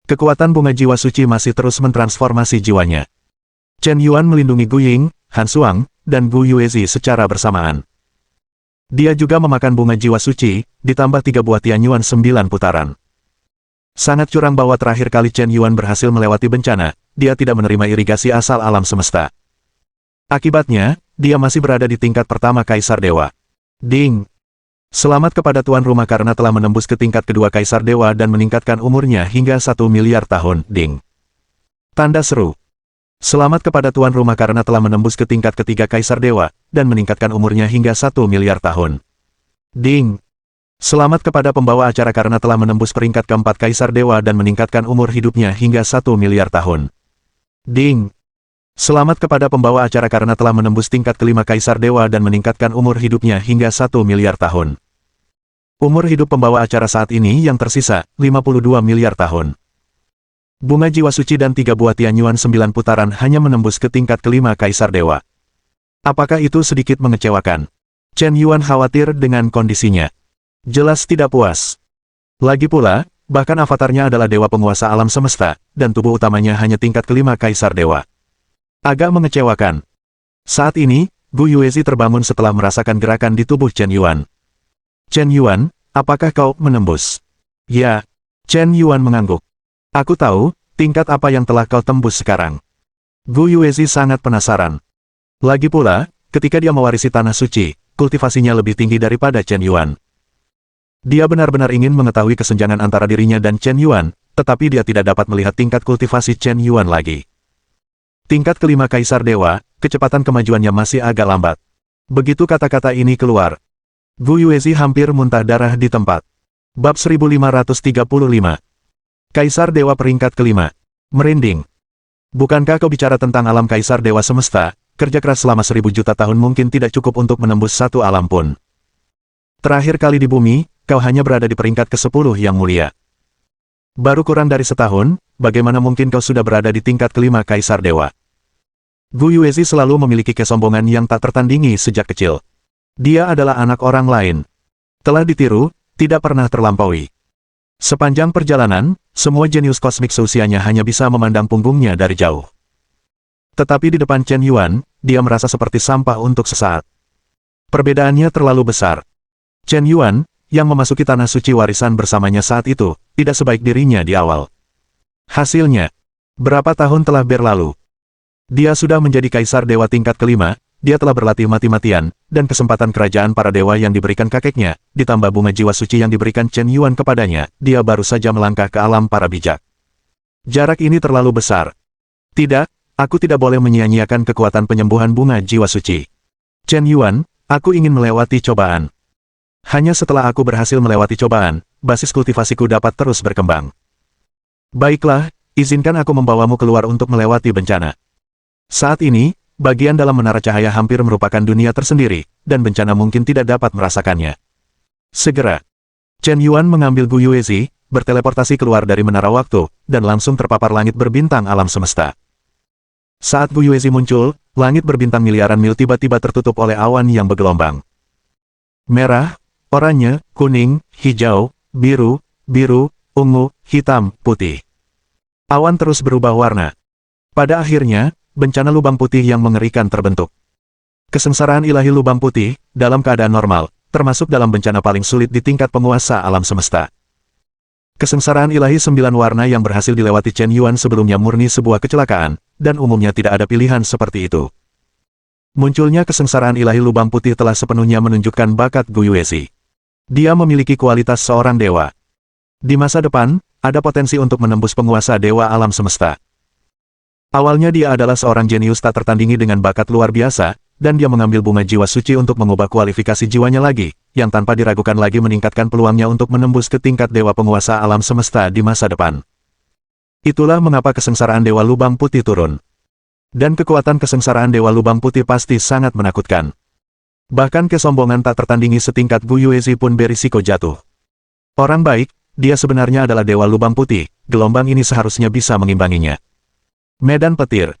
Kekuatan bunga jiwa suci masih terus mentransformasi jiwanya. Chen Yuan melindungi Gu Ying, Han Suang, dan Gu Yuezi secara bersamaan. Dia juga memakan bunga jiwa suci, ditambah 3 buah Tianyuan 9 putaran. Sangat curang bahwa terakhir kali Chen Yuan berhasil melewati bencana, dia tidak menerima irigasi asal alam semesta. Akibatnya, dia masih berada di tingkat pertama Kaisar Dewa. Ding! Selamat kepada tuan rumah karena telah menembus ke tingkat kedua Kaisar Dewa dan meningkatkan umurnya hingga 1 miliar tahun. Ding! Tanda seru. Selamat kepada tuan rumah karena telah menembus ke tingkat ketiga Kaisar Dewa, dan meningkatkan umurnya hingga 1 miliar tahun. Ding! Selamat kepada pembawa acara karena telah menembus peringkat keempat Kaisar Dewa dan meningkatkan umur hidupnya hingga 1 miliar tahun. Ding! Selamat kepada pembawa acara karena telah menembus tingkat kelima Kaisar Dewa dan meningkatkan umur hidupnya hingga 1 miliar tahun. Umur hidup pembawa acara saat ini yang tersisa, 52 miliar tahun. Bunga jiwa suci dan 3 buah Tianyuan 9 putaran hanya menembus ke tingkat kelima Kaisar Dewa. Apakah itu sedikit mengecewakan? Chen Yuan khawatir dengan kondisinya. Jelas tidak puas. Lagi pula, bahkan avatarnya adalah dewa penguasa alam semesta, dan tubuh utamanya hanya tingkat kelima Kaisar Dewa. Agak mengecewakan. Saat ini, Gu Yuezi terbangun setelah merasakan gerakan di tubuh Chen Yuan. Chen Yuan, apakah kau menembus? Ya. Chen Yuan mengangguk. Aku tahu, tingkat apa yang telah kau tembus sekarang. Gu Yuezi sangat penasaran. Lagi pula, ketika dia mewarisi tanah suci, kultivasinya lebih tinggi daripada Chen Yuan. Dia benar-benar ingin mengetahui kesenjangan antara dirinya dan Chen Yuan, tetapi dia tidak dapat melihat tingkat kultivasi Chen Yuan lagi. Tingkat kelima Kaisar Dewa, kecepatan kemajuannya masih agak lambat. Begitu kata-kata ini keluar, Gu Yuezi hampir muntah darah di tempat. Bab 1535. Kaisar Dewa peringkat kelima. Merinding. Bukankah kau bicara tentang alam Kaisar Dewa semesta? Kerja keras selama 1000 juta tahun mungkin tidak cukup untuk menembus satu alam pun. Terakhir kali di bumi, kau hanya berada di peringkat ke-10 yang mulia. Baru kurang dari setahun, bagaimana mungkin kau sudah berada di tingkat kelima Kaisar Dewa? Gu Yuezi selalu memiliki kesombongan yang tak tertandingi sejak kecil. Dia adalah anak orang lain. Telah ditiru, tidak pernah terlampaui. Sepanjang perjalanan, semua jenius kosmik seusianya hanya bisa memandang punggungnya dari jauh. Tetapi di depan Chen Yuan, dia merasa seperti sampah untuk sesaat. Perbedaannya terlalu besar. Chen Yuan, yang memasuki tanah suci warisan bersamanya saat itu, tidak sebaik dirinya di awal. Hasilnya, berapa tahun telah berlalu? Dia sudah menjadi Kaisar Dewa tingkat kelima, dia telah berlatih mati-matian, dan kesempatan kerajaan para dewa yang diberikan kakeknya, ditambah bunga jiwa suci yang diberikan Chen Yuan kepadanya, dia baru saja melangkah ke alam para bijak. Jarak ini terlalu besar. Tidak, aku tidak boleh menyia-nyiakan kekuatan penyembuhan bunga jiwa suci. Chen Yuan, aku ingin melewati cobaan. Hanya setelah aku berhasil melewati cobaan, basis kultivasiku dapat terus berkembang. Baiklah, izinkan aku membawamu keluar untuk melewati bencana. Saat ini, bagian dalam menara cahaya hampir merupakan dunia tersendiri, dan bencana mungkin tidak dapat merasakannya. Segera, Chen Yuan mengambil Gu Yuezi, berteleportasi keluar dari menara waktu, dan langsung terpapar langit berbintang alam semesta. Saat Gu Yuezi muncul, langit berbintang miliaran mil tiba-tiba tertutup oleh awan yang bergelombang. Merah, oranye, kuning, hijau, biru, ungu, hitam, putih. Awan terus berubah warna. Pada akhirnya, bencana lubang putih yang mengerikan terbentuk. Kesengsaraan ilahi lubang putih, dalam keadaan normal, termasuk dalam bencana paling sulit di tingkat penguasa alam semesta. Kesengsaraan ilahi 9 warna yang berhasil dilewati Chen Yuan sebelumnya murni sebuah kecelakaan, dan umumnya tidak ada pilihan seperti itu. Munculnya kesengsaraan ilahi lubang putih telah sepenuhnya menunjukkan bakat Gu Yuezi. Dia memiliki kualitas seorang dewa. Di masa depan, ada potensi untuk menembus penguasa dewa alam semesta. Awalnya dia adalah seorang jenius tak tertandingi dengan bakat luar biasa, dan dia mengambil bunga jiwa suci untuk mengubah kualifikasi jiwanya lagi, yang tanpa diragukan lagi meningkatkan peluangnya untuk menembus ke tingkat dewa penguasa alam semesta di masa depan. Itulah mengapa kesengsaraan Dewa Lubang Putih turun. Dan kekuatan kesengsaraan Dewa Lubang Putih pasti sangat menakutkan. Bahkan kesombongan tak tertandingi setingkat Gu Yuezi pun berisiko jatuh. Orang baik, dia sebenarnya adalah Dewa Lubang Putih, gelombang ini seharusnya bisa mengimbanginya. Medan petir.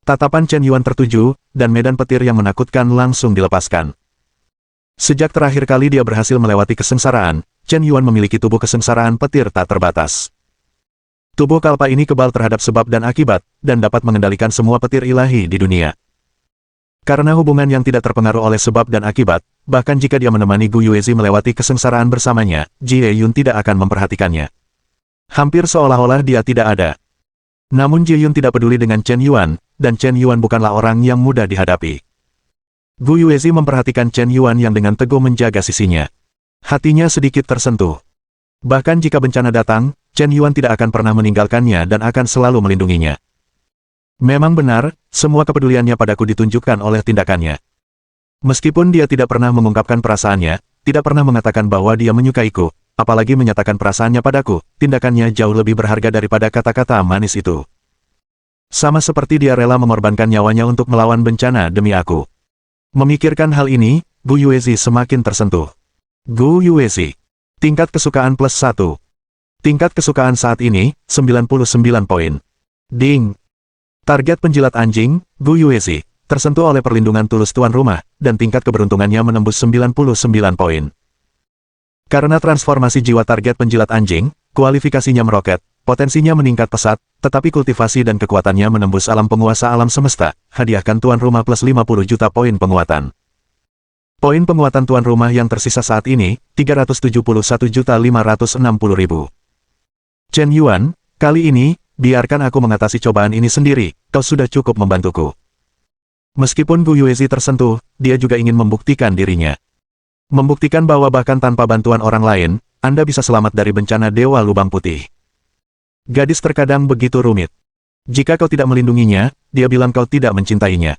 Tatapan Chen Yuan tertuju, dan medan petir yang menakutkan langsung dilepaskan. Sejak terakhir kali dia berhasil melewati kesengsaraan, Chen Yuan memiliki tubuh kesengsaraan petir tak terbatas. Tubuh kalpa ini kebal terhadap sebab dan akibat, dan dapat mengendalikan semua petir ilahi di dunia. Karena hubungan yang tidak terpengaruh oleh sebab dan akibat, bahkan jika dia menemani Gu Yuezi melewati kesengsaraan bersamanya, Jie Yun tidak akan memperhatikannya. Hampir seolah-olah dia tidak ada. Namun Jie Yun tidak peduli dengan Chen Yuan, dan Chen Yuan bukanlah orang yang mudah dihadapi. Gu Yuezi memperhatikan Chen Yuan yang dengan teguh menjaga sisinya. Hatinya sedikit tersentuh. Bahkan jika bencana datang, Chen Yuan tidak akan pernah meninggalkannya dan akan selalu melindunginya. Memang benar, semua kepeduliannya padaku ditunjukkan oleh tindakannya. Meskipun dia tidak pernah mengungkapkan perasaannya, tidak pernah mengatakan bahwa dia menyukaiku, apalagi menyatakan perasaannya padaku, tindakannya jauh lebih berharga daripada kata-kata manis itu. Sama seperti dia rela mengorbankan nyawanya untuk melawan bencana demi aku. Memikirkan hal ini, Gu Yuezi semakin tersentuh. Gu Yuezi. Tingkat kesukaan +1. Tingkat kesukaan saat ini, 99 poin. Ding. Target penjilat anjing, Gu Yuezi, tersentuh oleh perlindungan tulus tuan rumah, dan tingkat keberuntungannya menembus 99 poin. Karena transformasi jiwa target penjilat anjing, kualifikasinya meroket, potensinya meningkat pesat, tetapi kultivasi dan kekuatannya menembus alam penguasa alam semesta, hadiahkan tuan rumah plus 50 juta poin penguatan. Poin penguatan tuan rumah yang tersisa saat ini, 371.560.000. Chen Yuan, kali ini, biarkan aku mengatasi cobaan ini sendiri, kau sudah cukup membantuku. Meskipun Gu Yuezi tersentuh, dia juga ingin membuktikan dirinya. Membuktikan bahwa bahkan tanpa bantuan orang lain, Anda bisa selamat dari bencana Dewa Lubang Putih. Gadis terkadang begitu rumit. Jika kau tidak melindunginya, dia bilang kau tidak mencintainya.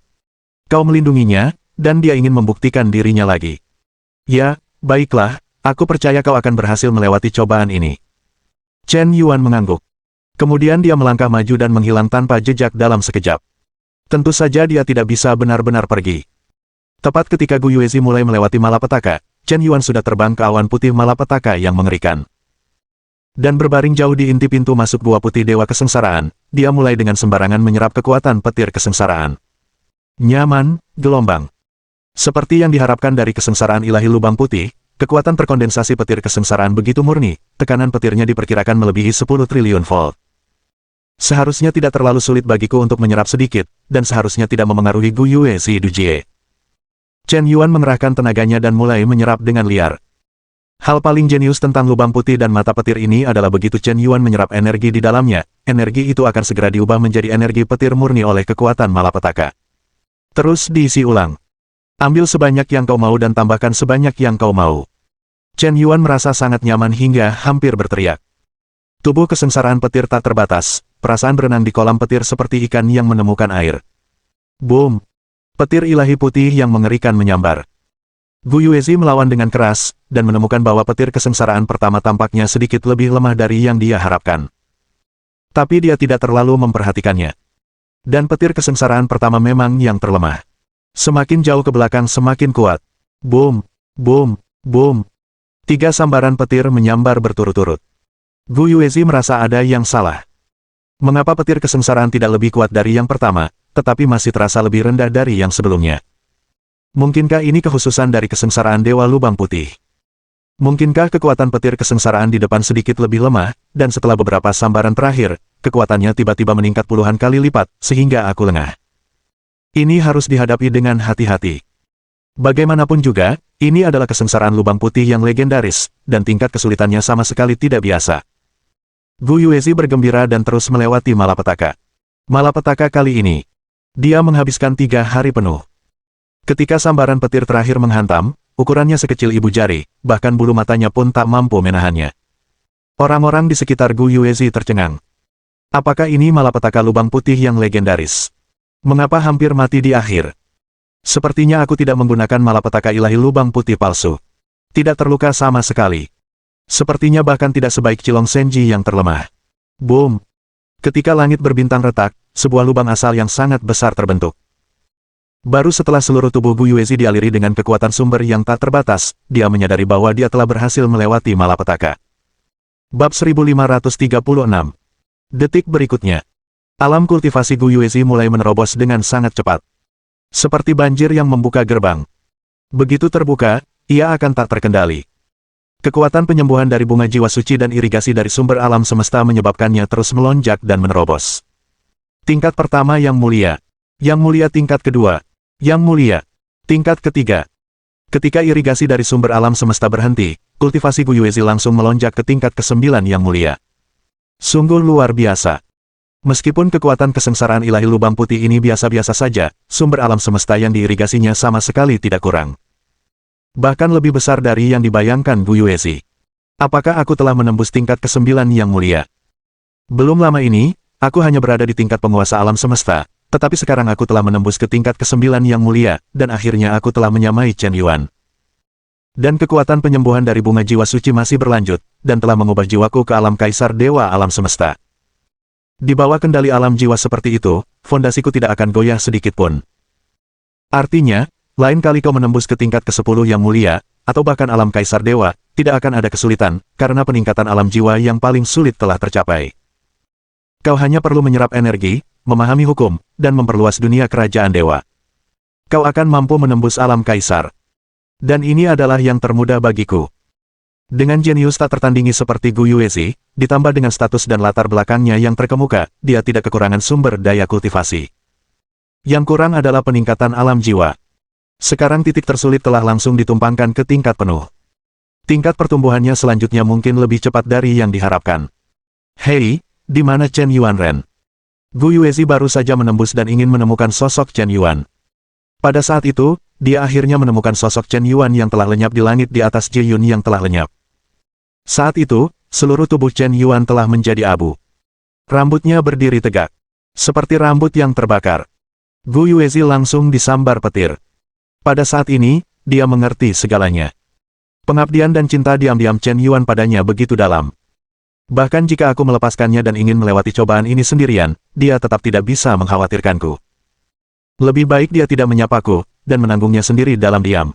Kau melindunginya, dan dia ingin membuktikan dirinya lagi. Ya, baiklah, aku percaya kau akan berhasil melewati cobaan ini. Chen Yuan mengangguk. Kemudian dia melangkah maju dan menghilang tanpa jejak dalam sekejap. Tentu saja dia tidak bisa benar-benar pergi. Tepat ketika Gu Yuezi mulai melewati malapetaka, Chen Yuan sudah terbang ke awan putih malapetaka yang mengerikan. Dan berbaring jauh di inti pintu masuk gua putih Dewa Kesengsaraan, dia mulai dengan sembarangan menyerap kekuatan petir kesengsaraan. Nyaman, gelombang. Seperti yang diharapkan dari kesengsaraan ilahi lubang putih, kekuatan terkondensasi petir kesengsaraan begitu murni, tekanan petirnya diperkirakan melebihi 10 triliun volt. Seharusnya tidak terlalu sulit bagiku untuk menyerap sedikit, dan seharusnya tidak memengaruhi Gu Yuezi Dujie. Chen Yuan mengerahkan tenaganya dan mulai menyerap dengan liar. Hal paling jenius tentang lubang putih dan mata petir ini adalah begitu Chen Yuan menyerap energi di dalamnya, energi itu akan segera diubah menjadi energi petir murni oleh kekuatan malapetaka. Terus diisi ulang. Ambil sebanyak yang kau mau dan tambahkan sebanyak yang kau mau. Chen Yuan merasa sangat nyaman hingga hampir berteriak. Tubuh kesengsaraan petir tak terbatas, perasaan berenang di kolam petir seperti ikan yang menemukan air. Boom! Petir ilahi putih yang mengerikan menyambar. Gu Yuezi melawan dengan keras, dan menemukan bahwa petir kesengsaraan pertama tampaknya sedikit lebih lemah dari yang dia harapkan. Tapi dia tidak terlalu memperhatikannya. Dan petir kesengsaraan pertama memang yang terlemah. Semakin jauh ke belakang semakin kuat. Boom! Boom! Boom! 3 sambaran petir menyambar berturut-turut. Gu Yuezi merasa ada yang salah. Mengapa petir kesengsaraan tidak lebih kuat dari yang pertama, tetapi masih terasa lebih rendah dari yang sebelumnya? Mungkinkah ini kekhususan dari kesengsaraan Dewa Lubang Putih? Mungkinkah kekuatan petir kesengsaraan di depan sedikit lebih lemah, dan setelah beberapa sambaran terakhir, kekuatannya tiba-tiba meningkat puluhan kali lipat, sehingga aku lengah? Ini harus dihadapi dengan hati-hati. Bagaimanapun juga, ini adalah kesengsaraan lubang putih yang legendaris, dan tingkat kesulitannya sama sekali tidak biasa. Gu Yuezi bergembira dan terus melewati malapetaka. Malapetaka kali ini, dia menghabiskan 3 hari penuh. Ketika sambaran petir terakhir menghantam, ukurannya sekecil ibu jari, bahkan bulu matanya pun tak mampu menahannya. Orang-orang di sekitar Gu Yuezi tercengang. Apakah ini malapetaka lubang putih yang legendaris? Mengapa hampir mati di akhir? Sepertinya aku tidak menggunakan malapetaka ilahi lubang putih palsu. Tidak terluka sama sekali. Sepertinya bahkan tidak sebaik Cilong Senji yang terlemah. Boom! Ketika langit berbintang retak, sebuah lubang asal yang sangat besar terbentuk. Baru setelah seluruh tubuh Gu Yuezi dialiri dengan kekuatan sumber yang tak terbatas, dia menyadari bahwa dia telah berhasil melewati malapetaka. Bab 1536. Detik berikutnya, alam kultivasi Gu Yuezi mulai menerobos dengan sangat cepat. Seperti banjir yang membuka gerbang. Begitu terbuka, ia akan tak terkendali. Kekuatan penyembuhan dari bunga jiwa suci dan irigasi dari sumber alam semesta menyebabkannya terus melonjak dan menerobos. Tingkat pertama yang mulia tingkat kedua, yang mulia, tingkat ketiga. Ketika irigasi dari sumber alam semesta berhenti, kultivasi Gu Yuezi langsung melonjak ke tingkat ke-9 yang mulia. Sungguh luar biasa. Meskipun kekuatan kesengsaraan ilahi lubang putih ini biasa-biasa saja, sumber alam semesta yang diirigasinya sama sekali tidak kurang. Bahkan lebih besar dari yang dibayangkan Gu Yuezi. Apakah aku telah menembus tingkat ke-9 yang mulia? Belum lama ini, aku hanya berada di tingkat penguasa alam semesta, tetapi sekarang aku telah menembus ke tingkat ke-9 yang mulia, dan akhirnya aku telah menyamai Chen Yuan. Dan kekuatan penyembuhan dari bunga jiwa suci masih berlanjut, dan telah mengubah jiwaku ke alam kaisar dewa alam semesta. Di bawah kendali alam jiwa seperti itu, fondasiku tidak akan goyah sedikit pun. Artinya, lain kali kau menembus ke tingkat ke-10 yang mulia, atau bahkan alam kaisar dewa, tidak akan ada kesulitan, karena peningkatan alam jiwa yang paling sulit telah tercapai. Kau hanya perlu menyerap energi, memahami hukum, dan memperluas dunia kerajaan dewa. Kau akan mampu menembus alam kaisar. Dan ini adalah yang termudah bagiku. Dengan jenius tak tertandingi seperti Gu Yuezi, ditambah dengan status dan latar belakangnya yang terkemuka, dia tidak kekurangan sumber daya kultivasi. Yang kurang adalah peningkatan alam jiwa. Sekarang titik tersulit telah langsung ditumpangkan ke tingkat penuh. Tingkat pertumbuhannya selanjutnya mungkin lebih cepat dari yang diharapkan. Hei, di mana Chen Yuanren? Gu Yuezi baru saja menembus dan ingin menemukan sosok Chen Yuan. Pada saat itu, dia akhirnya menemukan sosok Chen Yuan yang telah lenyap di langit di atas Ji Yun yang telah lenyap. Saat itu, seluruh tubuh Chen Yuan telah menjadi abu. Rambutnya berdiri tegak, seperti rambut yang terbakar. Gu Yuezi langsung disambar petir. Pada saat ini, dia mengerti segalanya. Pengabdian dan cinta diam-diam Chen Yuan padanya begitu dalam. Bahkan jika aku melepaskannya dan ingin melewati cobaan ini sendirian, dia tetap tidak bisa mengkhawatirkanku. Lebih baik dia tidak menyapaku, dan menanggungnya sendiri dalam diam.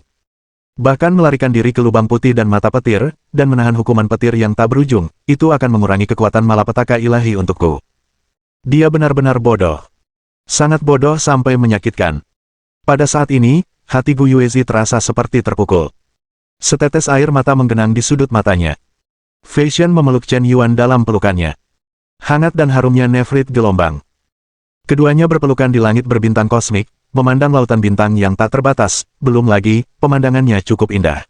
Bahkan melarikan diri ke lubang putih dan mata petir, dan menahan hukuman petir yang tak berujung, itu akan mengurangi kekuatan malapetaka ilahi untukku. Dia benar-benar bodoh. Sangat bodoh sampai menyakitkan. Pada saat ini, hati Gu Yuezi terasa seperti terpukul. Setetes air mata menggenang di sudut matanya. Fei Shen memeluk Chen Yuan dalam pelukannya. Hangat dan harumnya nefrit gelombang. Keduanya berpelukan di langit berbintang kosmik, memandang lautan bintang yang tak terbatas, belum lagi, pemandangannya cukup indah.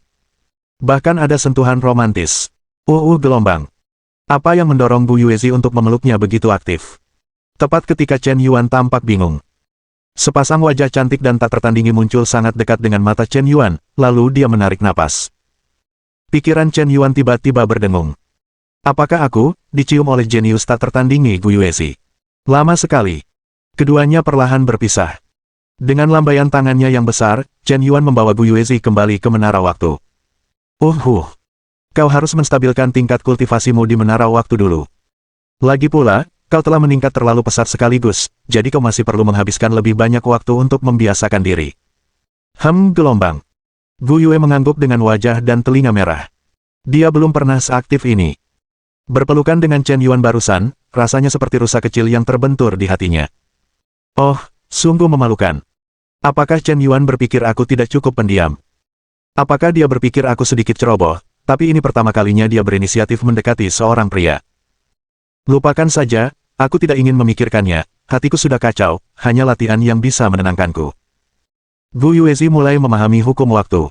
Bahkan ada sentuhan romantis. Gelombang. Apa yang mendorong Gu Yuezi untuk memeluknya begitu aktif? Tepat ketika Chen Yuan tampak bingung. Sepasang wajah cantik dan tak tertandingi muncul sangat dekat dengan mata Chen Yuan, lalu dia menarik napas. Pikiran Chen Yuan tiba-tiba berdengung. Apakah aku, dicium oleh jenius tak tertandingi Gu Yuezi? Lama sekali. Keduanya perlahan berpisah. Dengan lambaian tangannya yang besar, Chen Yuan membawa Gu Yuezi kembali ke menara waktu. Kau harus menstabilkan tingkat kultivasimu di menara waktu dulu. Lagi pula, kau telah meningkat terlalu pesat sekaligus, jadi kau masih perlu menghabiskan lebih banyak waktu untuk membiasakan diri. Gelombang. Gu Yue mengangguk dengan wajah dan telinga merah. Dia belum pernah seaktif ini. Berpelukan dengan Chen Yuan barusan, rasanya seperti rusa kecil yang terbentur di hatinya. Sungguh memalukan. Apakah Chen Yuan berpikir aku tidak cukup pendiam? Apakah dia berpikir aku sedikit ceroboh, tapi ini pertama kalinya dia berinisiatif mendekati seorang pria? Lupakan saja, aku tidak ingin memikirkannya, hatiku sudah kacau, hanya latihan yang bisa menenangkanku. Gu Yuezi mulai memahami hukum waktu.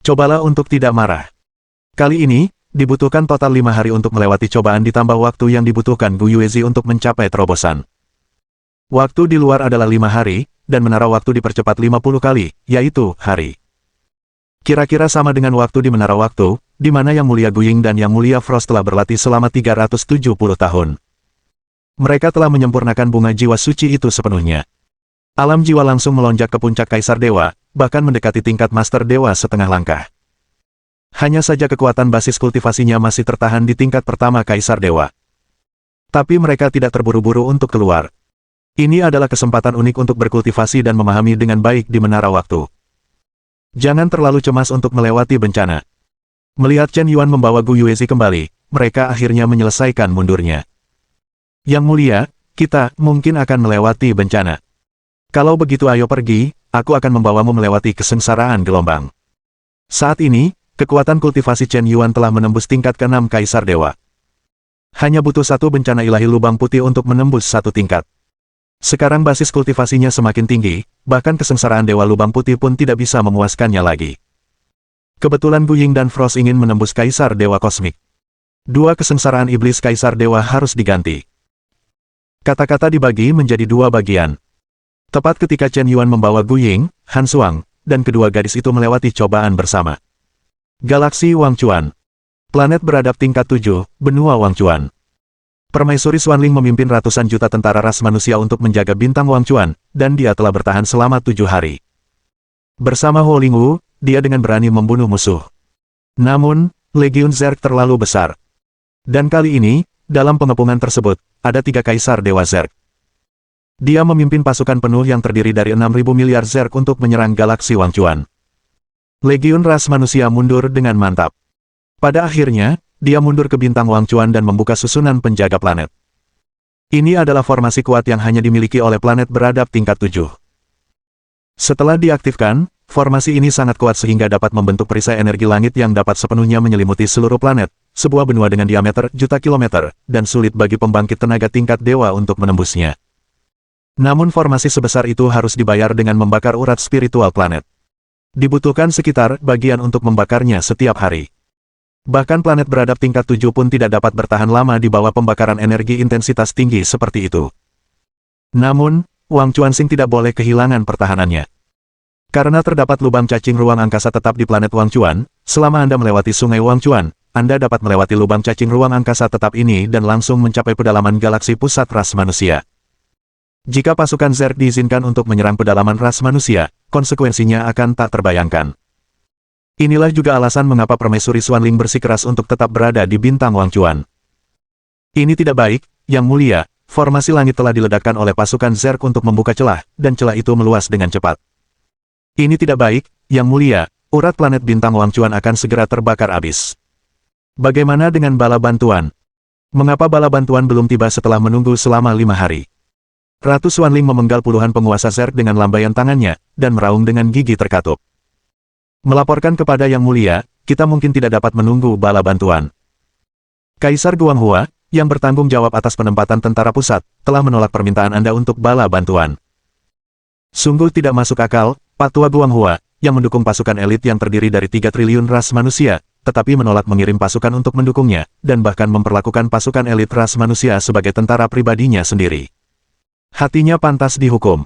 Cobalah untuk tidak marah. Kali ini, dibutuhkan total 5 hari untuk melewati cobaan ditambah waktu yang dibutuhkan Gu Yuezi untuk mencapai terobosan. Waktu di luar adalah 5 hari, dan menara waktu dipercepat 50 kali, yaitu hari. Kira-kira sama dengan waktu di menara waktu, di mana Yang Mulia Guying dan Yang Mulia Frost telah berlatih selama 370 tahun. Mereka telah menyempurnakan bunga jiwa suci itu sepenuhnya. Alam jiwa langsung melonjak ke puncak Kaisar Dewa, bahkan mendekati tingkat Master Dewa setengah langkah. Hanya saja kekuatan basis kultivasinya masih tertahan di tingkat pertama Kaisar Dewa. Tapi mereka tidak terburu-buru untuk keluar. Ini adalah kesempatan unik untuk berkultivasi dan memahami dengan baik di menara waktu. Jangan terlalu cemas untuk melewati bencana. Melihat Chen Yuan membawa Gu Yuezi kembali, mereka akhirnya menyelesaikan mundurnya. Yang mulia, kita mungkin akan melewati bencana. Kalau begitu ayo pergi, aku akan membawamu melewati kesengsaraan gelombang. Saat ini, kekuatan kultivasi Chen Yuan telah menembus tingkat ke-6 Kaisar Dewa. Hanya butuh satu bencana ilahi lubang putih untuk menembus satu tingkat. Sekarang basis kultivasinya semakin tinggi, bahkan kesengsaraan Dewa Lubang Putih pun tidak bisa memuaskannya lagi. Kebetulan Gu Ying dan Frost ingin menembus Kaisar Dewa Kosmik. Dua kesengsaraan iblis Kaisar Dewa harus diganti. Kata-kata dibagi menjadi dua bagian. Tepat ketika Chen Yuan membawa Gu Ying, Han Suang, dan kedua gadis itu melewati cobaan bersama. Galaksi Wangchuan. Planet beradab tingkat 7, benua Wangchuan. Permaisuri Xuanling memimpin ratusan juta tentara ras manusia untuk menjaga bintang Wangchuan, dan dia telah bertahan selama 7 hari. Bersama Huo Lingwu, dia dengan berani membunuh musuh. Namun, Legiun Zerg terlalu besar. Dan kali ini, dalam pengepungan tersebut, ada 3 Kaisar Dewa Zerg. Dia memimpin pasukan penuh yang terdiri dari 6.000 miliar Zerg untuk menyerang galaksi Wangchuan. Legiun ras manusia mundur dengan mantap. Pada akhirnya, dia mundur ke bintang Wangchuan dan membuka susunan penjaga planet. Ini adalah formasi kuat yang hanya dimiliki oleh planet beradab tingkat 7. Setelah diaktifkan, formasi ini sangat kuat sehingga dapat membentuk perisai energi langit yang dapat sepenuhnya menyelimuti seluruh planet, sebuah benua dengan diameter juta kilometer, dan sulit bagi pembangkit tenaga tingkat dewa untuk menembusnya. Namun formasi sebesar itu harus dibayar dengan membakar urat spiritual planet. Dibutuhkan sekitar bagian untuk membakarnya setiap hari. Bahkan planet beradab tingkat 7 pun tidak dapat bertahan lama di bawah pembakaran energi intensitas tinggi seperti itu. Namun, Wang Chuanxing tidak boleh kehilangan pertahanannya. Karena terdapat lubang cacing ruang angkasa tetap di planet Wangchuan, selama Anda melewati sungai Wangchuan, Anda dapat melewati lubang cacing ruang angkasa tetap ini dan langsung mencapai pedalaman galaksi pusat ras manusia. Jika pasukan Zerg diizinkan untuk menyerang pedalaman ras manusia, konsekuensinya akan tak terbayangkan. Inilah juga alasan mengapa Permaisuri Xuanling bersikeras untuk tetap berada di bintang Wangchuan. Ini tidak baik, Yang Mulia, formasi langit telah diledakkan oleh pasukan Zerg untuk membuka celah, dan celah itu meluas dengan cepat. Ini tidak baik, Yang Mulia, urat planet bintang Wangchuan akan segera terbakar habis. Bagaimana dengan bala bantuan? Mengapa bala bantuan belum tiba setelah menunggu selama 5 hari? Ratu Xuanling memenggal puluhan penguasa Zerg dengan lambaian tangannya, dan meraung dengan gigi terkatup. Melaporkan kepada Yang Mulia, kita mungkin tidak dapat menunggu bala bantuan. Kaisar Guanghua, yang bertanggung jawab atas penempatan tentara pusat, telah menolak permintaan Anda untuk bala bantuan. Sungguh tidak masuk akal, Patua Guanghua, yang mendukung pasukan elit yang terdiri dari 3 triliun ras manusia, tetapi menolak mengirim pasukan untuk mendukungnya, dan bahkan memperlakukan pasukan elit ras manusia sebagai tentara pribadinya sendiri. Hatinya pantas dihukum.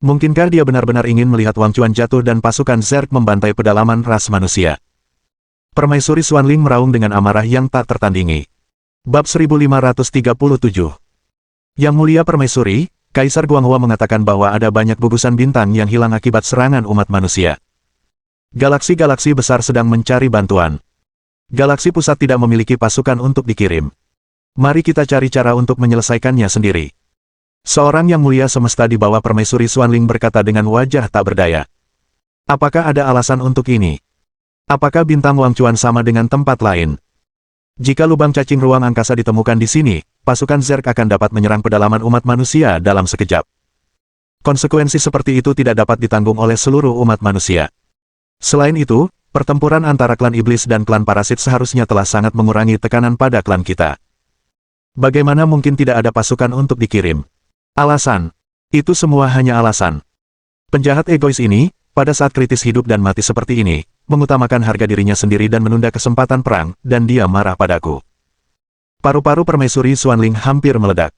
Mungkinkah dia benar-benar ingin melihat Wangchuan jatuh dan pasukan Zerg membantai pedalaman ras manusia? Permaisuri Xuanling meraung dengan amarah yang tak tertandingi. Bab 1537. Yang Mulia Permaisuri, Kaisar Guanghua mengatakan bahwa ada banyak gugusan bintang yang hilang akibat serangan umat manusia. Galaksi-galaksi besar sedang mencari bantuan. Galaksi pusat tidak memiliki pasukan untuk dikirim. Mari kita cari cara untuk menyelesaikannya sendiri. Seorang Yang Mulia Semesta di bawah Permaisuri Xuanling berkata dengan wajah tak berdaya. Apakah ada alasan untuk ini? Apakah bintang Wangchuan sama dengan tempat lain? Jika lubang cacing ruang angkasa ditemukan di sini, pasukan Zerg akan dapat menyerang pedalaman umat manusia dalam sekejap. Konsekuensi seperti itu tidak dapat ditanggung oleh seluruh umat manusia. Selain itu, pertempuran antara klan iblis dan klan parasit seharusnya telah sangat mengurangi tekanan pada klan kita. Bagaimana mungkin tidak ada pasukan untuk dikirim? Alasan. Itu semua hanya alasan. Penjahat egois ini, pada saat kritis hidup dan mati seperti ini, mengutamakan harga dirinya sendiri dan menunda kesempatan perang, dan dia marah padaku. Paru-paru Permaisuri Xuanling hampir meledak.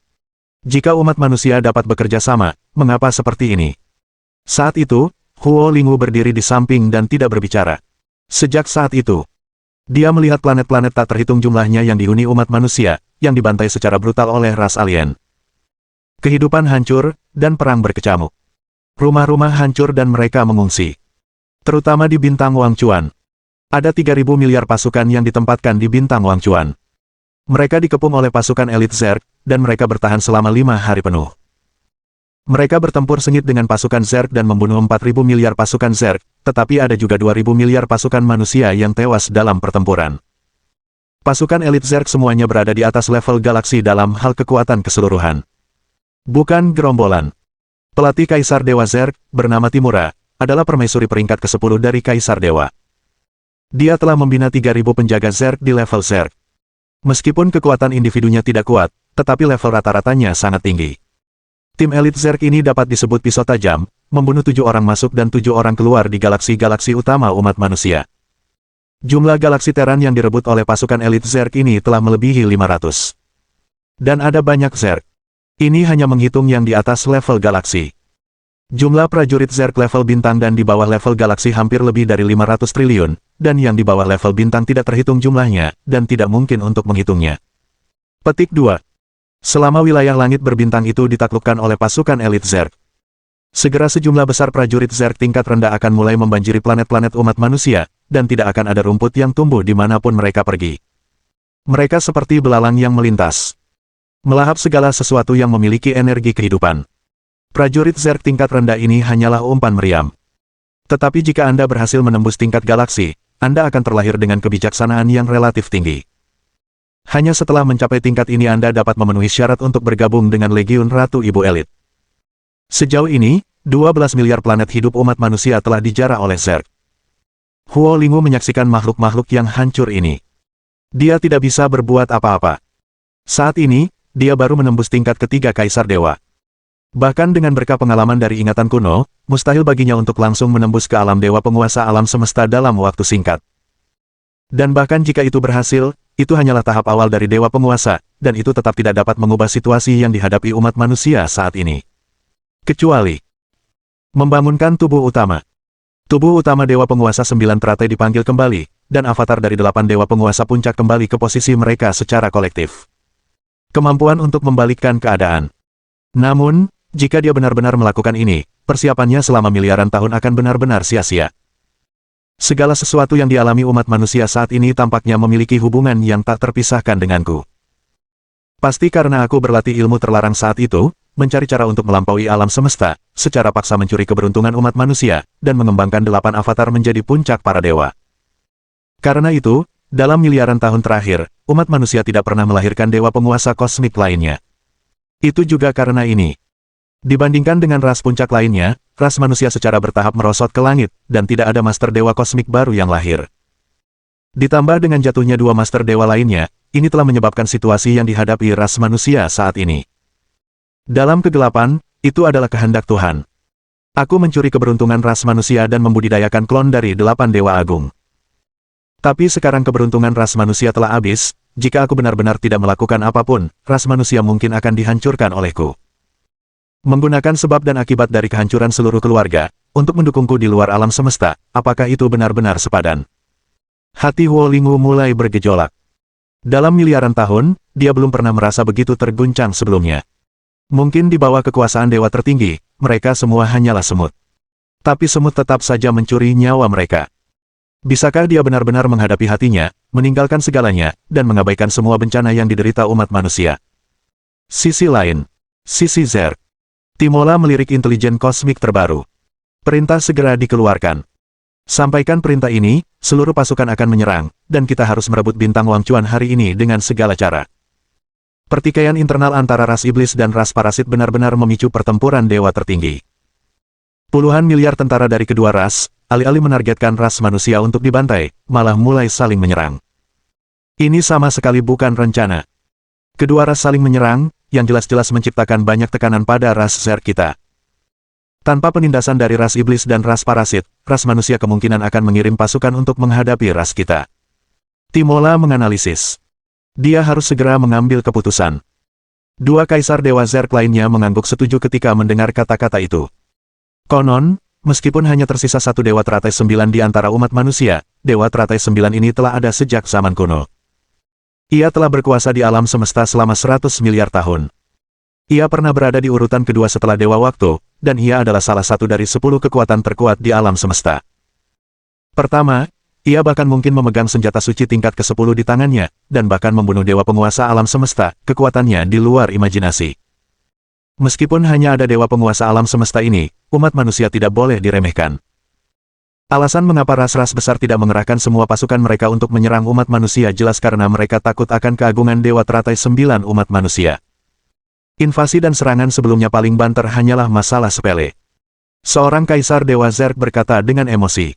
Jika umat manusia dapat bekerja sama, mengapa seperti ini? Saat itu, Huo Lingwu berdiri di samping dan tidak berbicara. Sejak saat itu, dia melihat planet-planet tak terhitung jumlahnya yang dihuni umat manusia, yang dibantai secara brutal oleh ras alien. Kehidupan hancur, dan perang berkecamuk. Rumah-rumah hancur dan mereka mengungsi. Terutama di bintang Wangchuan. Ada 3.000 miliar pasukan yang ditempatkan di bintang Wangchuan. Mereka dikepung oleh pasukan elit Zerg, dan mereka bertahan selama 5 hari penuh. Mereka bertempur sengit dengan pasukan Zerg dan membunuh 4.000 miliar pasukan Zerg, tetapi ada juga 2.000 miliar pasukan manusia yang tewas dalam pertempuran. Pasukan elit Zerg semuanya berada di atas level galaksi dalam hal kekuatan keseluruhan. Bukan gerombolan. Pelatih Kaisar Dewa Zerg, bernama Timura, adalah permaisuri peringkat ke-10 dari Kaisar Dewa. Dia telah membina 3.000 penjaga Zerg di level Zerg. Meskipun kekuatan individunya tidak kuat, tetapi level rata-ratanya sangat tinggi. Tim elit Zerg ini dapat disebut pisau tajam, membunuh 7 orang masuk dan 7 orang keluar di galaksi-galaksi utama umat manusia. Jumlah galaksi Terran yang direbut oleh pasukan elit Zerg ini telah melebihi 500. Dan ada banyak Zerg. Ini hanya menghitung yang di atas level galaksi. Jumlah prajurit Zerg level bintang dan di bawah level galaksi hampir lebih dari 500 triliun, dan yang di bawah level bintang tidak terhitung jumlahnya, dan tidak mungkin untuk menghitungnya. Petik 2. Selama wilayah langit berbintang itu ditaklukkan oleh pasukan elit Zerg, segera sejumlah besar prajurit Zerg tingkat rendah akan mulai membanjiri planet-planet umat manusia, dan tidak akan ada rumput yang tumbuh dimanapun mereka pergi. Mereka seperti belalang yang melintas, melahap segala sesuatu yang memiliki energi kehidupan. Prajurit Zerg tingkat rendah ini hanyalah umpan meriam. Tetapi jika Anda berhasil menembus tingkat galaksi, Anda akan terlahir dengan kebijaksanaan yang relatif tinggi. Hanya setelah mencapai tingkat ini Anda dapat memenuhi syarat untuk bergabung dengan Legiun Ratu Ibu Elit. Sejauh ini, 12 miliar planet hidup umat manusia telah dijarah oleh Zerg. Huo Lingu menyaksikan makhluk-makhluk yang hancur ini. Dia tidak bisa berbuat apa-apa. Saat ini, dia baru menembus tingkat ketiga Kaisar Dewa. Bahkan dengan berkah pengalaman dari ingatan kuno, mustahil baginya untuk langsung menembus ke alam dewa penguasa alam semesta dalam waktu singkat. Dan bahkan jika itu berhasil, itu hanyalah tahap awal dari dewa penguasa, dan itu tetap tidak dapat mengubah situasi yang dihadapi umat manusia saat ini. Kecuali membangunkan tubuh utama. Tubuh utama dewa penguasa 9 teratai dipanggil kembali, dan avatar dari 8 dewa penguasa puncak kembali ke posisi mereka secara kolektif. Kemampuan untuk membalikkan keadaan. Namun, jika dia benar-benar melakukan ini, persiapannya selama miliaran tahun akan benar-benar sia-sia. Segala sesuatu yang dialami umat manusia saat ini tampaknya memiliki hubungan yang tak terpisahkan denganku. Pasti karena aku berlatih ilmu terlarang saat itu, mencari cara untuk melampaui alam semesta, secara paksa mencuri keberuntungan umat manusia, dan mengembangkan 8 avatar menjadi puncak para dewa. Karena itu, dalam miliaran tahun terakhir, umat manusia tidak pernah melahirkan dewa penguasa kosmik lainnya. Itu juga karena ini. Dibandingkan dengan ras puncak lainnya, ras manusia secara bertahap merosot ke langit, dan tidak ada master dewa kosmik baru yang lahir. Ditambah dengan jatuhnya 2 master dewa lainnya, ini telah menyebabkan situasi yang dihadapi ras manusia saat ini. Dalam kegelapan, itu adalah kehendak Tuhan. Aku mencuri keberuntungan ras manusia dan membudidayakan klon dari 8 dewa agung. Tapi sekarang keberuntungan ras manusia telah habis. Jika aku benar-benar tidak melakukan apapun, ras manusia mungkin akan dihancurkan olehku. Menggunakan sebab dan akibat dari kehancuran seluruh keluarga, untuk mendukungku di luar alam semesta, apakah itu benar-benar sepadan? Hati Huo Lingu mulai bergejolak. Dalam miliaran tahun, dia belum pernah merasa begitu terguncang sebelumnya. Mungkin di bawah kekuasaan dewa tertinggi, mereka semua hanyalah semut. Tapi semut tetap saja mencuri nyawa mereka. Bisakah dia benar-benar menghadapi hatinya, meninggalkan segalanya, dan mengabaikan semua bencana yang diderita umat manusia? Sisi lain. Sisi Zerg. Timola melirik intelijen kosmik terbaru. Perintah segera dikeluarkan. Sampaikan perintah ini, seluruh pasukan akan menyerang, dan kita harus merebut bintang Wangchuan hari ini dengan segala cara. Pertikaian internal antara ras iblis dan ras parasit benar-benar memicu pertempuran dewa tertinggi. Puluhan miliar tentara dari kedua ras, alih-alih menargetkan ras manusia untuk dibantai, malah mulai saling menyerang. Ini sama sekali bukan rencana. Kedua ras saling menyerang, yang jelas-jelas menciptakan banyak tekanan pada ras Zerg kita. Tanpa penindasan dari ras iblis dan ras parasit, ras manusia kemungkinan akan mengirim pasukan untuk menghadapi ras kita. Timola menganalisis. Dia harus segera mengambil keputusan. 2 kaisar dewa Zerg lainnya mengangguk setuju ketika mendengar kata-kata itu. Konon, meskipun hanya tersisa 1 dewa teratai 9 di antara umat manusia, dewa teratai 9 ini telah ada sejak zaman kuno. Ia telah berkuasa di alam semesta selama 100 miliar tahun. Ia pernah berada di urutan kedua setelah Dewa Waktu, dan ia adalah salah satu dari 10 kekuatan terkuat di alam semesta. Pertama, Ia bahkan mungkin memegang senjata suci tingkat ke-10 di tangannya, dan bahkan membunuh dewa penguasa alam semesta, kekuatannya di luar imajinasi. Meskipun hanya ada dewa penguasa alam semesta ini, umat manusia tidak boleh diremehkan. Alasan mengapa ras-ras besar tidak mengerahkan semua pasukan mereka untuk menyerang umat manusia jelas karena mereka takut akan keagungan dewa teratai 9 umat manusia. Invasi dan serangan sebelumnya paling banter hanyalah masalah sepele. Seorang kaisar dewa Zerg berkata dengan emosi.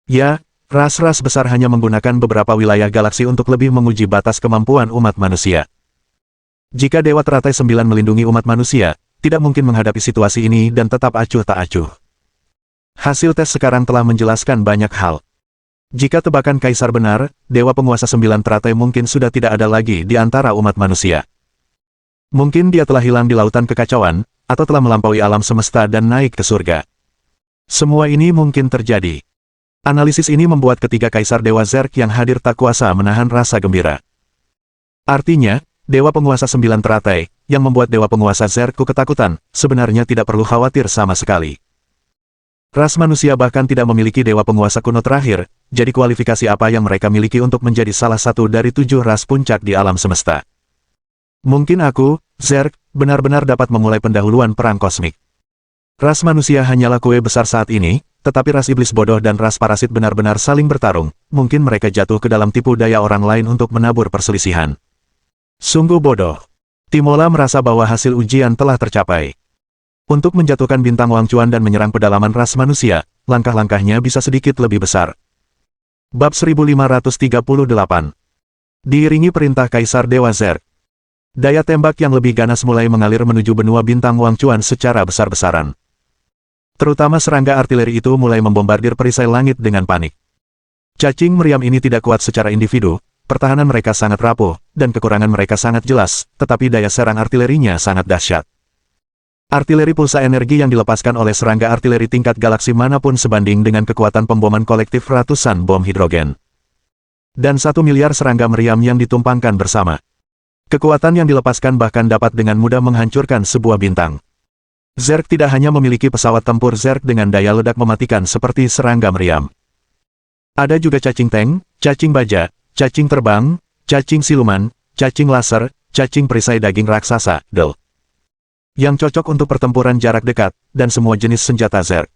Ya, ras-ras besar hanya menggunakan beberapa wilayah galaksi untuk lebih menguji batas kemampuan umat manusia. Jika dewa teratai 9 melindungi umat manusia, tidak mungkin menghadapi situasi ini dan tetap acuh tak acuh. Hasil tes sekarang telah menjelaskan banyak hal. Jika tebakan kaisar benar, dewa penguasa 9 teratai mungkin sudah tidak ada lagi di antara umat manusia. Mungkin dia telah hilang di lautan kekacauan, atau telah melampaui alam semesta dan naik ke surga. Semua ini mungkin terjadi. Analisis ini membuat ketiga kaisar dewa Zerg yang hadir tak kuasa menahan rasa gembira. Artinya, dewa penguasa 9 teratai, yang membuat dewa penguasa Zergku ketakutan, sebenarnya tidak perlu khawatir sama sekali. Ras manusia bahkan tidak memiliki dewa penguasa kuno terakhir, jadi kualifikasi apa yang mereka miliki untuk menjadi salah satu dari 7 ras puncak di alam semesta. Mungkin aku, Zerg, benar-benar dapat memulai pendahuluan perang kosmik. Ras manusia hanyalah kue besar saat ini, tetapi ras iblis bodoh dan ras parasit benar-benar saling bertarung, mungkin mereka jatuh ke dalam tipu daya orang lain untuk menabur perselisihan. Sungguh bodoh. Timola merasa bahwa hasil ujian telah tercapai. Untuk menjatuhkan bintang Wang Chuan dan menyerang pedalaman ras manusia, langkah-langkahnya bisa sedikit lebih besar. Bab 1538. Diiringi perintah Kaisar Dewa Zerg. Daya tembak yang lebih ganas mulai mengalir menuju benua bintang Wang Chuan secara besar-besaran. Terutama serangga artileri itu mulai membombardir perisai langit dengan panik. Cacing meriam ini tidak kuat secara individu, pertahanan mereka sangat rapuh, dan kekurangan mereka sangat jelas, tetapi daya serang artilerinya sangat dahsyat. Artileri pulsa energi yang dilepaskan oleh serangga artileri tingkat galaksi manapun sebanding dengan kekuatan pemboman kolektif ratusan bom hidrogen. Dan 1 miliar serangga meriam yang ditumpangkan bersama. Kekuatan yang dilepaskan bahkan dapat dengan mudah menghancurkan sebuah bintang. Zerg tidak hanya memiliki pesawat tempur Zerg dengan daya ledak mematikan seperti serangga meriam. Ada juga cacing tank, cacing baja, cacing terbang, cacing siluman, cacing laser, cacing perisai daging raksasa, DEL. Yang cocok untuk pertempuran jarak dekat, dan semua jenis senjata Zerg.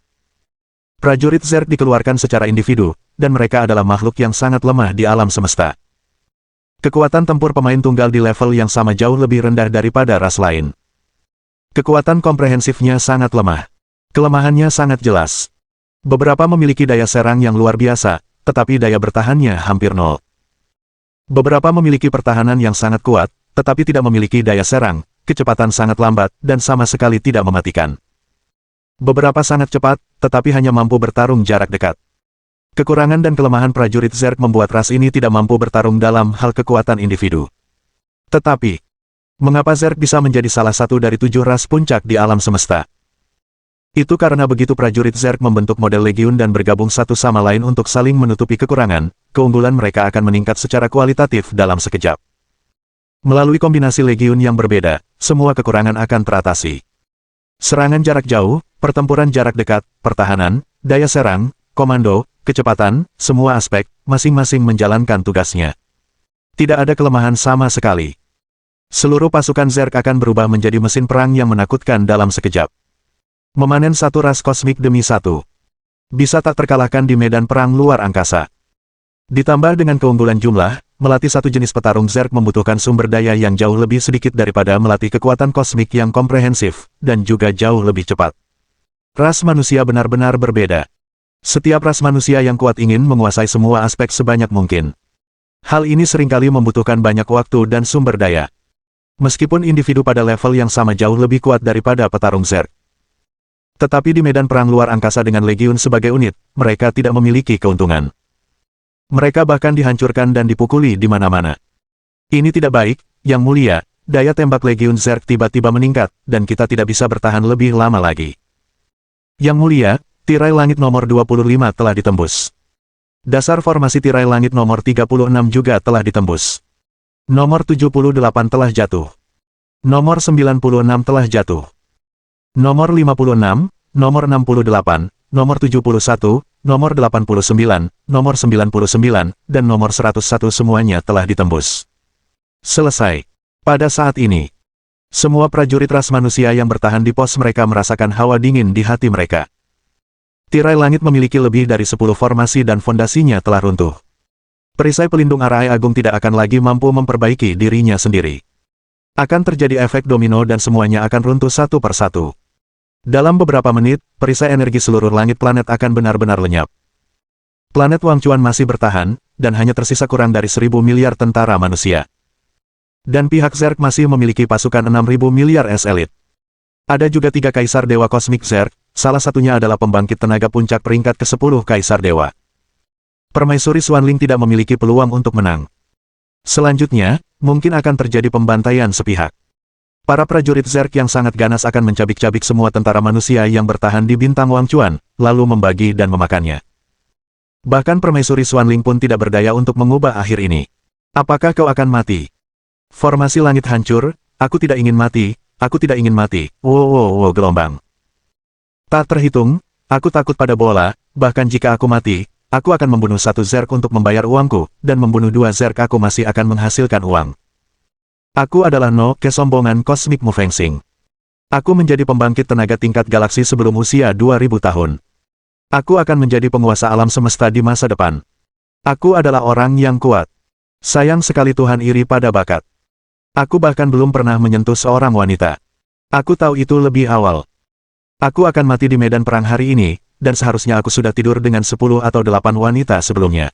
Prajurit Zerg dikeluarkan secara individu, dan mereka adalah makhluk yang sangat lemah di alam semesta. Kekuatan tempur pemain tunggal di level yang sama jauh lebih rendah daripada ras lain. Kekuatan komprehensifnya sangat lemah. Kelemahannya sangat jelas. Beberapa memiliki daya serang yang luar biasa, tetapi daya bertahannya hampir nol. Beberapa memiliki pertahanan yang sangat kuat, tetapi tidak memiliki daya serang, kecepatan sangat lambat, dan sama sekali tidak mematikan. Beberapa sangat cepat, tetapi hanya mampu bertarung jarak dekat. Kekurangan dan kelemahan prajurit Zerg membuat ras ini tidak mampu bertarung dalam hal kekuatan individu. Tetapi, mengapa Zerg bisa menjadi salah satu dari 7 ras puncak di alam semesta? Itu karena begitu prajurit Zerg membentuk model legiun dan bergabung satu sama lain untuk saling menutupi kekurangan, keunggulan mereka akan meningkat secara kualitatif dalam sekejap. Melalui kombinasi legiun yang berbeda, semua kekurangan akan teratasi. Serangan jarak jauh, pertempuran jarak dekat, pertahanan, daya serang, komando, kecepatan, semua aspek, masing-masing menjalankan tugasnya. Tidak ada kelemahan sama sekali. Seluruh pasukan Zerg akan berubah menjadi mesin perang yang menakutkan dalam sekejap. Memanen satu ras kosmik demi satu. Bisa tak terkalahkan di medan perang luar angkasa. Ditambah dengan keunggulan jumlah, melatih satu jenis petarung Zerg membutuhkan sumber daya yang jauh lebih sedikit daripada melatih kekuatan kosmik yang komprehensif, dan juga jauh lebih cepat. Ras manusia benar-benar berbeda. Setiap ras manusia yang kuat ingin menguasai semua aspek sebanyak mungkin. Hal ini seringkali membutuhkan banyak waktu dan sumber daya. Meskipun individu pada level yang sama jauh lebih kuat daripada petarung Zerg. Tetapi di medan perang luar angkasa dengan legiun sebagai unit, mereka tidak memiliki keuntungan. Mereka bahkan dihancurkan dan dipukuli di mana-mana. Ini tidak baik, Yang Mulia, daya tembak legiun Zerg tiba-tiba meningkat, dan kita tidak bisa bertahan lebih lama lagi. Yang Mulia, tirai langit nomor 25 telah ditembus. Dasar formasi tirai langit nomor 36 juga telah ditembus. Nomor 78 telah jatuh. Nomor 96 telah jatuh. Nomor 56, nomor 68, nomor 71, nomor 89, nomor 99, dan nomor 101 semuanya telah ditembus. Selesai. Pada saat ini, semua prajurit ras manusia yang bertahan di pos mereka merasakan hawa dingin di hati mereka. Tirai langit memiliki lebih dari 10 formasi dan fondasinya telah runtuh. Perisai pelindung Arai Agung tidak akan lagi mampu memperbaiki dirinya sendiri. Akan terjadi efek domino dan semuanya akan runtuh satu persatu. Dalam beberapa menit, perisai energi seluruh langit planet akan benar-benar lenyap. Planet Wangchuan masih bertahan, dan hanya tersisa kurang dari 1000 miliar tentara manusia. Dan pihak Zerg masih memiliki pasukan 6000 miliar S-Elite. Ada juga 3 Kaisar Dewa Kosmik Zerg, salah satunya adalah pembangkit tenaga puncak peringkat ke-10 Kaisar Dewa. Permaisuri Xuanling tidak memiliki peluang untuk menang. Selanjutnya, mungkin akan terjadi pembantaian sepihak. Para prajurit Zerg yang sangat ganas akan mencabik-cabik semua tentara manusia yang bertahan di bintang Wangchuan, lalu membagi dan memakannya. Bahkan Permaisuri Xuanling pun tidak berdaya untuk mengubah akhir ini. Apakah kau akan mati? Formasi langit hancur, aku tidak ingin mati, aku tidak ingin mati, wow, gelombang. Tak terhitung, aku takut pada bola, bahkan jika aku mati, aku akan membunuh 1 Zerg untuk membayar uangku, dan membunuh 2 Zerg aku masih akan menghasilkan uang. Aku adalah No, kesombongan kosmik Mu Fengxing. Aku menjadi pembangkit tenaga tingkat galaksi sebelum usia 2000 tahun. Aku akan menjadi penguasa alam semesta di masa depan. Aku adalah orang yang kuat. Sayang sekali Tuhan iri pada bakat. Aku bahkan belum pernah menyentuh seorang wanita. Aku tahu itu lebih awal. Aku akan mati di medan perang hari ini, dan seharusnya aku sudah tidur dengan 10 atau 8 wanita sebelumnya.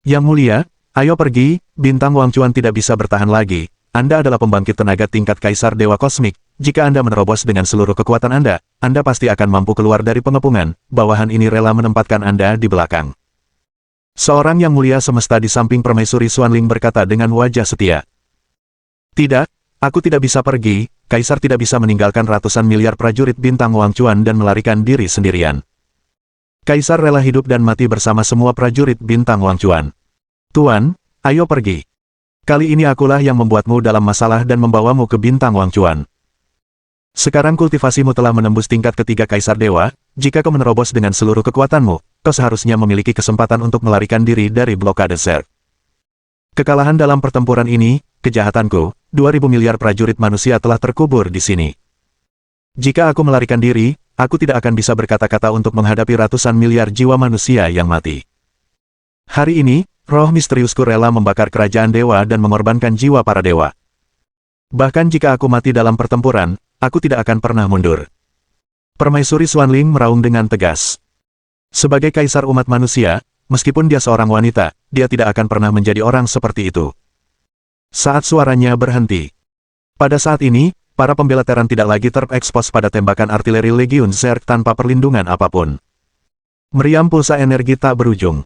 Yang mulia, ayo pergi, bintang Wangchuan tidak bisa bertahan lagi. Anda adalah pembangkit tenaga tingkat Kaisar Dewa Kosmik. Jika Anda menerobos dengan seluruh kekuatan Anda pasti akan mampu keluar dari pengepungan. Bawahan ini rela menempatkan Anda di belakang. Seorang yang mulia semesta di samping Permaisuri Xuanling berkata dengan wajah setia. Tidak, aku tidak bisa pergi, Kaisar tidak bisa meninggalkan ratusan miliar prajurit bintang Wangchuan dan melarikan diri sendirian. Kaisar rela hidup dan mati bersama semua prajurit bintang Wangchuan. Tuan, ayo pergi. Kali ini akulah yang membuatmu dalam masalah dan membawamu ke bintang Wangchuan. Sekarang kultivasimu telah menembus tingkat ketiga Kaisar Dewa, jika kau menerobos dengan seluruh kekuatanmu, kau seharusnya memiliki kesempatan untuk melarikan diri dari blokade Zerg. Kekalahan dalam pertempuran ini, kejahatanku, 2000 miliar prajurit manusia telah terkubur di sini. Jika aku melarikan diri, aku tidak akan bisa berkata-kata untuk menghadapi ratusan miliar jiwa manusia yang mati. Hari ini, roh misteriusku rela membakar kerajaan dewa dan mengorbankan jiwa para dewa. Bahkan jika aku mati dalam pertempuran, aku tidak akan pernah mundur. Permaisuri Xuanling meraung dengan tegas. Sebagai kaisar umat manusia, meskipun dia seorang wanita, dia tidak akan pernah menjadi orang seperti itu. Saat suaranya berhenti. Pada saat ini, para pembela Terran tidak lagi terekspos pada tembakan artileri Legiun Zerg tanpa perlindungan apapun. Meriam pulsa energi tak berujung.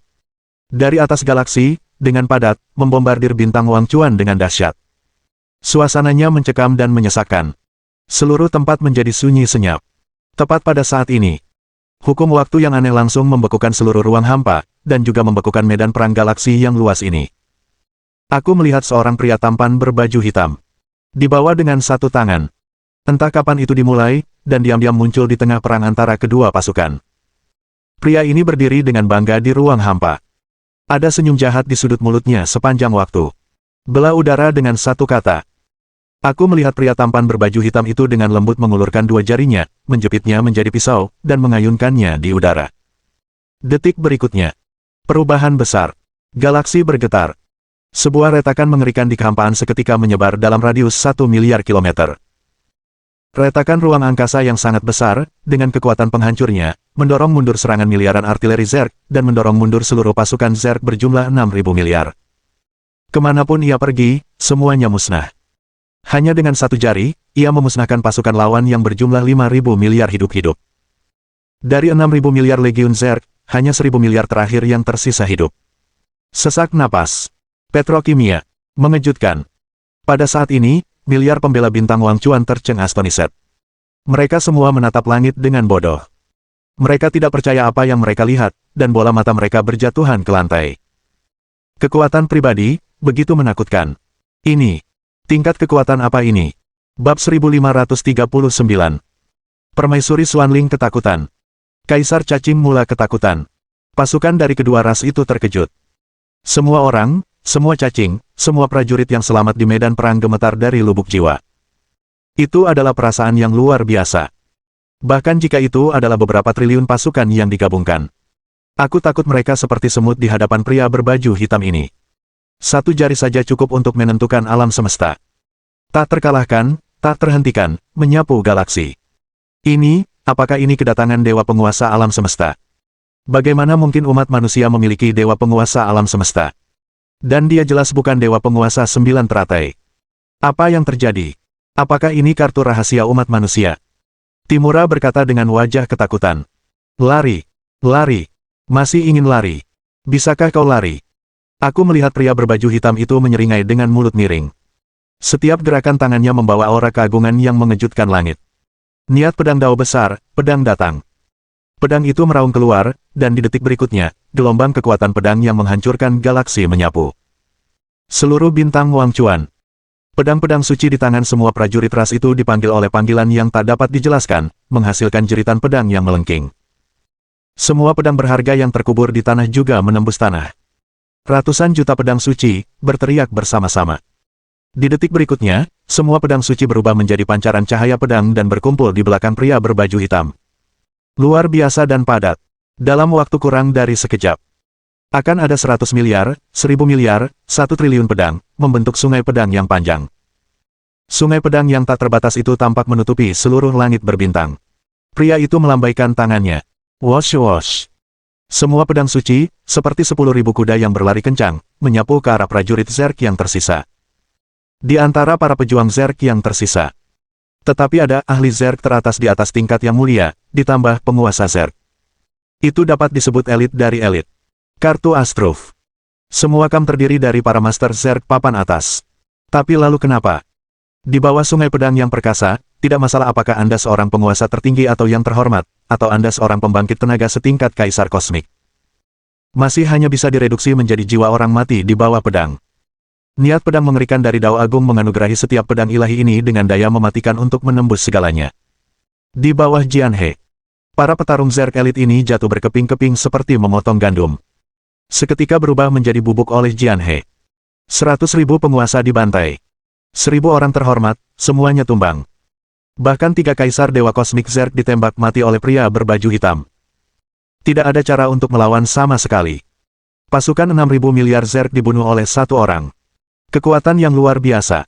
Dari atas galaksi, dengan padat, membombardir bintang Wangchuan dengan dahsyat. Suasananya mencekam dan menyesakkan. Seluruh tempat menjadi sunyi senyap. Tepat pada saat ini, hukum waktu yang aneh langsung membekukan seluruh ruang hampa, dan juga membekukan medan perang galaksi yang luas ini. Aku melihat seorang pria tampan berbaju hitam. Dibawa dengan satu tangan. Entah kapan itu dimulai, dan diam-diam muncul di tengah perang antara kedua pasukan. Pria ini berdiri dengan bangga di ruang hampa. Ada senyum jahat di sudut mulutnya sepanjang waktu. Belah udara dengan satu kata. Aku melihat pria tampan berbaju hitam itu dengan lembut mengulurkan 2 jarinya, menjepitnya menjadi pisau, dan mengayunkannya di udara. Detik berikutnya. Perubahan besar. Galaksi bergetar. Sebuah retakan mengerikan di kehampaan seketika menyebar dalam radius 1 miliar kilometer. Retakan ruang angkasa yang sangat besar, dengan kekuatan penghancurnya, mendorong mundur serangan miliaran artileri Zerg, dan mendorong mundur seluruh pasukan Zerg berjumlah 6.000 miliar. Kemanapun ia pergi, semuanya musnah. Hanya dengan satu jari, ia memusnahkan pasukan lawan yang berjumlah 5.000 miliar hidup-hidup. Dari 6.000 miliar Legiun Zerg, hanya 1.000 miliar terakhir yang tersisa hidup. Sesak napas. Petrokimia. Mengejutkan. Pada saat ini, miliar pembela bintang Wangchuan tercengang-astonished. Mereka semua menatap langit dengan bodoh. Mereka tidak percaya apa yang mereka lihat, dan bola mata mereka berjatuhan ke lantai. Kekuatan pribadi, begitu menakutkan. Ini. Tingkat kekuatan apa ini? Bab 1539. Permaisuri Xuanling ketakutan. Kaisar Cacing mula ketakutan. Pasukan dari kedua ras itu terkejut. Semua orang, semua cacing, semua prajurit yang selamat di medan perang gemetar dari lubuk jiwa. Itu adalah perasaan yang luar biasa. Bahkan jika itu adalah beberapa triliun pasukan yang digabungkan. Aku takut mereka seperti semut di hadapan pria berbaju hitam ini. Satu jari saja cukup untuk menentukan alam semesta. Tak terkalahkan, tak terhentikan, menyapu galaksi. Apakah ini kedatangan dewa penguasa alam semesta? Bagaimana mungkin umat manusia memiliki dewa penguasa alam semesta? Dan dia jelas bukan dewa penguasa 9 teratai. Apa yang terjadi? Apakah ini kartu rahasia umat manusia? Timura berkata dengan wajah ketakutan. Lari, lari, masih ingin lari. Bisakah kau lari? Aku melihat pria berbaju hitam itu menyeringai dengan mulut miring. Setiap gerakan tangannya membawa aura keagungan yang mengejutkan langit. Niat pedang dao besar, pedang datang. Pedang itu meraung keluar, dan di detik berikutnya, gelombang kekuatan pedang yang menghancurkan galaksi menyapu seluruh bintang Wang Chuan. Pedang-pedang suci di tangan semua prajurit ras itu dipanggil oleh panggilan yang tak dapat dijelaskan, menghasilkan jeritan pedang yang melengking. Semua pedang berharga yang terkubur di tanah juga menembus tanah. Ratusan juta pedang suci berteriak bersama-sama. Di detik berikutnya, semua pedang suci berubah menjadi pancaran cahaya pedang dan berkumpul di belakang pria berbaju hitam. Luar biasa dan padat. Dalam waktu kurang dari sekejap. Akan ada 100 miliar, 1000 miliar, 1 triliun pedang, membentuk sungai pedang yang panjang. Sungai pedang yang tak terbatas itu tampak menutupi seluruh langit berbintang. Pria itu melambaikan tangannya. Wosh wosh. Semua pedang suci, seperti 10.000 kuda yang berlari kencang, menyapu ke arah prajurit Zerg yang tersisa. Di antara para pejuang Zerg yang tersisa. Tetapi ada ahli Zerg teratas di atas tingkat yang mulia, ditambah penguasa Zerg. Itu dapat disebut elit dari elit. Kartu Astruf. Semua kam terdiri dari para master Zerg papan atas. Tapi lalu kenapa? Di bawah sungai pedang yang perkasa, tidak masalah apakah Anda seorang penguasa tertinggi atau yang terhormat, atau Anda seorang pembangkit tenaga setingkat kaisar kosmik. Masih hanya bisa direduksi menjadi jiwa orang mati di bawah pedang. Niat pedang mengerikan dari Dao Agung menganugerahi setiap pedang ilahi ini dengan daya mematikan untuk menembus segalanya. Di bawah Jian He, para petarung Zerg elit ini jatuh berkeping-keping seperti memotong gandum. Seketika berubah menjadi bubuk oleh Jian He. 100.000 penguasa dibantai. 1000 orang terhormat, semuanya tumbang. Bahkan 3 kaisar dewa kosmik Zerg ditembak mati oleh pria berbaju hitam. Tidak ada cara untuk melawan sama sekali. Pasukan 6.000 miliar Zerg dibunuh oleh satu orang. Kekuatan yang luar biasa.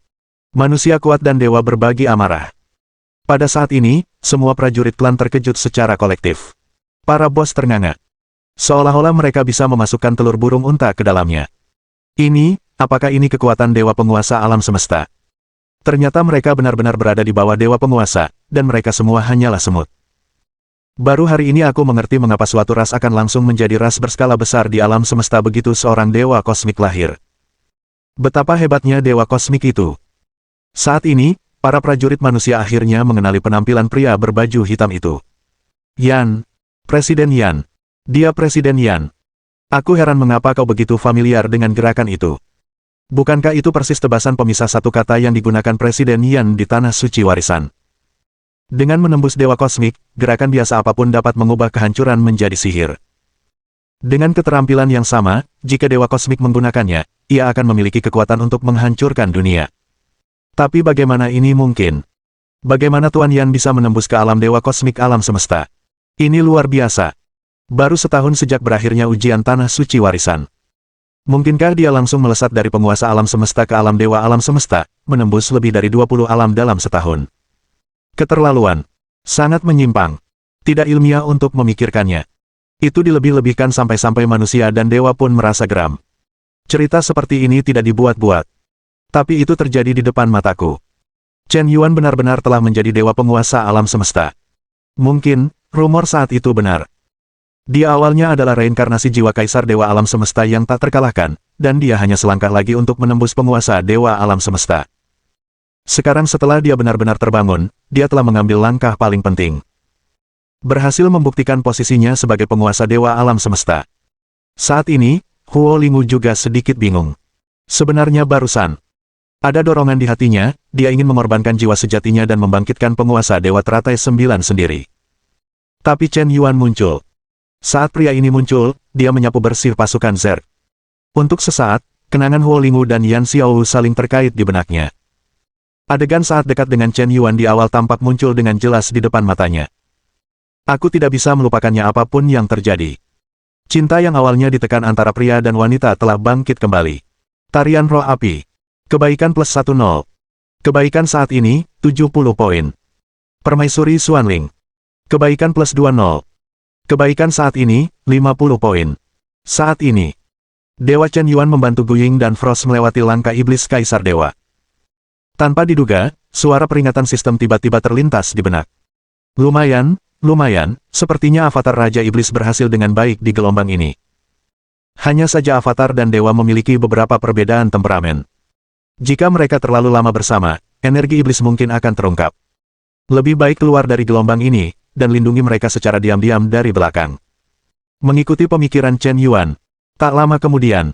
Manusia kuat dan dewa berbagi amarah. Pada saat ini, semua prajurit klan terkejut secara kolektif. Para bos ternganga. Seolah-olah mereka bisa memasukkan telur burung unta ke dalamnya. Apakah ini kekuatan dewa penguasa alam semesta? Ternyata mereka benar-benar berada di bawah dewa penguasa, dan mereka semua hanyalah semut. Baru hari ini aku mengerti mengapa suatu ras akan langsung menjadi ras berskala besar di alam semesta begitu seorang dewa kosmik lahir. Betapa hebatnya dewa kosmik itu. Saat ini, para prajurit manusia akhirnya mengenali penampilan pria berbaju hitam itu. Yan. Presiden Yan. Dia Presiden Yan. Aku heran mengapa kau begitu familiar dengan gerakan itu. Bukankah itu persis tebasan pemisah satu kata yang digunakan Presiden Yan di tanah suci warisan? Dengan menembus dewa kosmik, gerakan biasa apapun dapat mengubah kehancuran menjadi sihir. Dengan keterampilan yang sama, jika dewa kosmik menggunakannya, ia akan memiliki kekuatan untuk menghancurkan dunia. Tapi bagaimana ini mungkin? Bagaimana Tuan Yan bisa menembus ke alam dewa kosmik alam semesta? Ini luar biasa. Baru setahun sejak berakhirnya ujian tanah suci warisan. Mungkinkah dia langsung melesat dari penguasa alam semesta ke alam dewa alam semesta, menembus lebih dari 20 alam dalam setahun? Keterlaluan. Sangat menyimpang. Tidak ilmiah untuk memikirkannya. Itu dilebih-lebihkan sampai-sampai manusia dan dewa pun merasa geram. Cerita seperti ini tidak dibuat-buat. Tapi itu terjadi di depan mataku. Chen Yuan benar-benar telah menjadi dewa penguasa alam semesta. Mungkin, rumor saat itu benar. Dia awalnya adalah reinkarnasi jiwa kaisar dewa alam semesta yang tak terkalahkan, dan dia hanya selangkah lagi untuk menembus penguasa dewa alam semesta. Sekarang setelah dia benar-benar terbangun, dia telah mengambil langkah paling penting. Berhasil membuktikan posisinya sebagai penguasa dewa alam semesta. Saat ini, Huo Lingu juga sedikit bingung. Sebenarnya barusan ada dorongan di hatinya, dia ingin mengorbankan jiwa sejatinya dan membangkitkan penguasa dewa teratai 9 sendiri. Tapi Chen Yuan muncul. Saat pria ini muncul, dia menyapu bersih pasukan Zerg. Untuk sesaat, kenangan Huo Lingwu dan Yan Xiaowu saling terkait di benaknya. Adegan saat dekat dengan Chen Yuan di awal tampak muncul dengan jelas di depan matanya. Aku tidak bisa melupakannya apapun yang terjadi. Cinta yang awalnya ditekan antara pria dan wanita telah bangkit kembali. Tarian roh api. Kebaikan plus 10. Kebaikan saat ini, 70 poin. Permaisuri Xuanling. Kebaikan plus 20. Kebaikan saat ini, 50 poin. Saat ini, Dewa Chen Yuan membantu Gu Ying dan Frost melewati langkah iblis Kaisar Dewa. Tanpa diduga, suara peringatan sistem tiba-tiba terlintas di benak. Lumayan, sepertinya avatar Raja Iblis berhasil dengan baik di gelombang ini. Hanya saja avatar dan dewa memiliki beberapa perbedaan temperamen. Jika mereka terlalu lama bersama, energi iblis mungkin akan terungkap. Lebih baik keluar dari gelombang ini, dan lindungi mereka secara diam-diam dari belakang. Mengikuti pemikiran Chen Yuan, tak lama kemudian,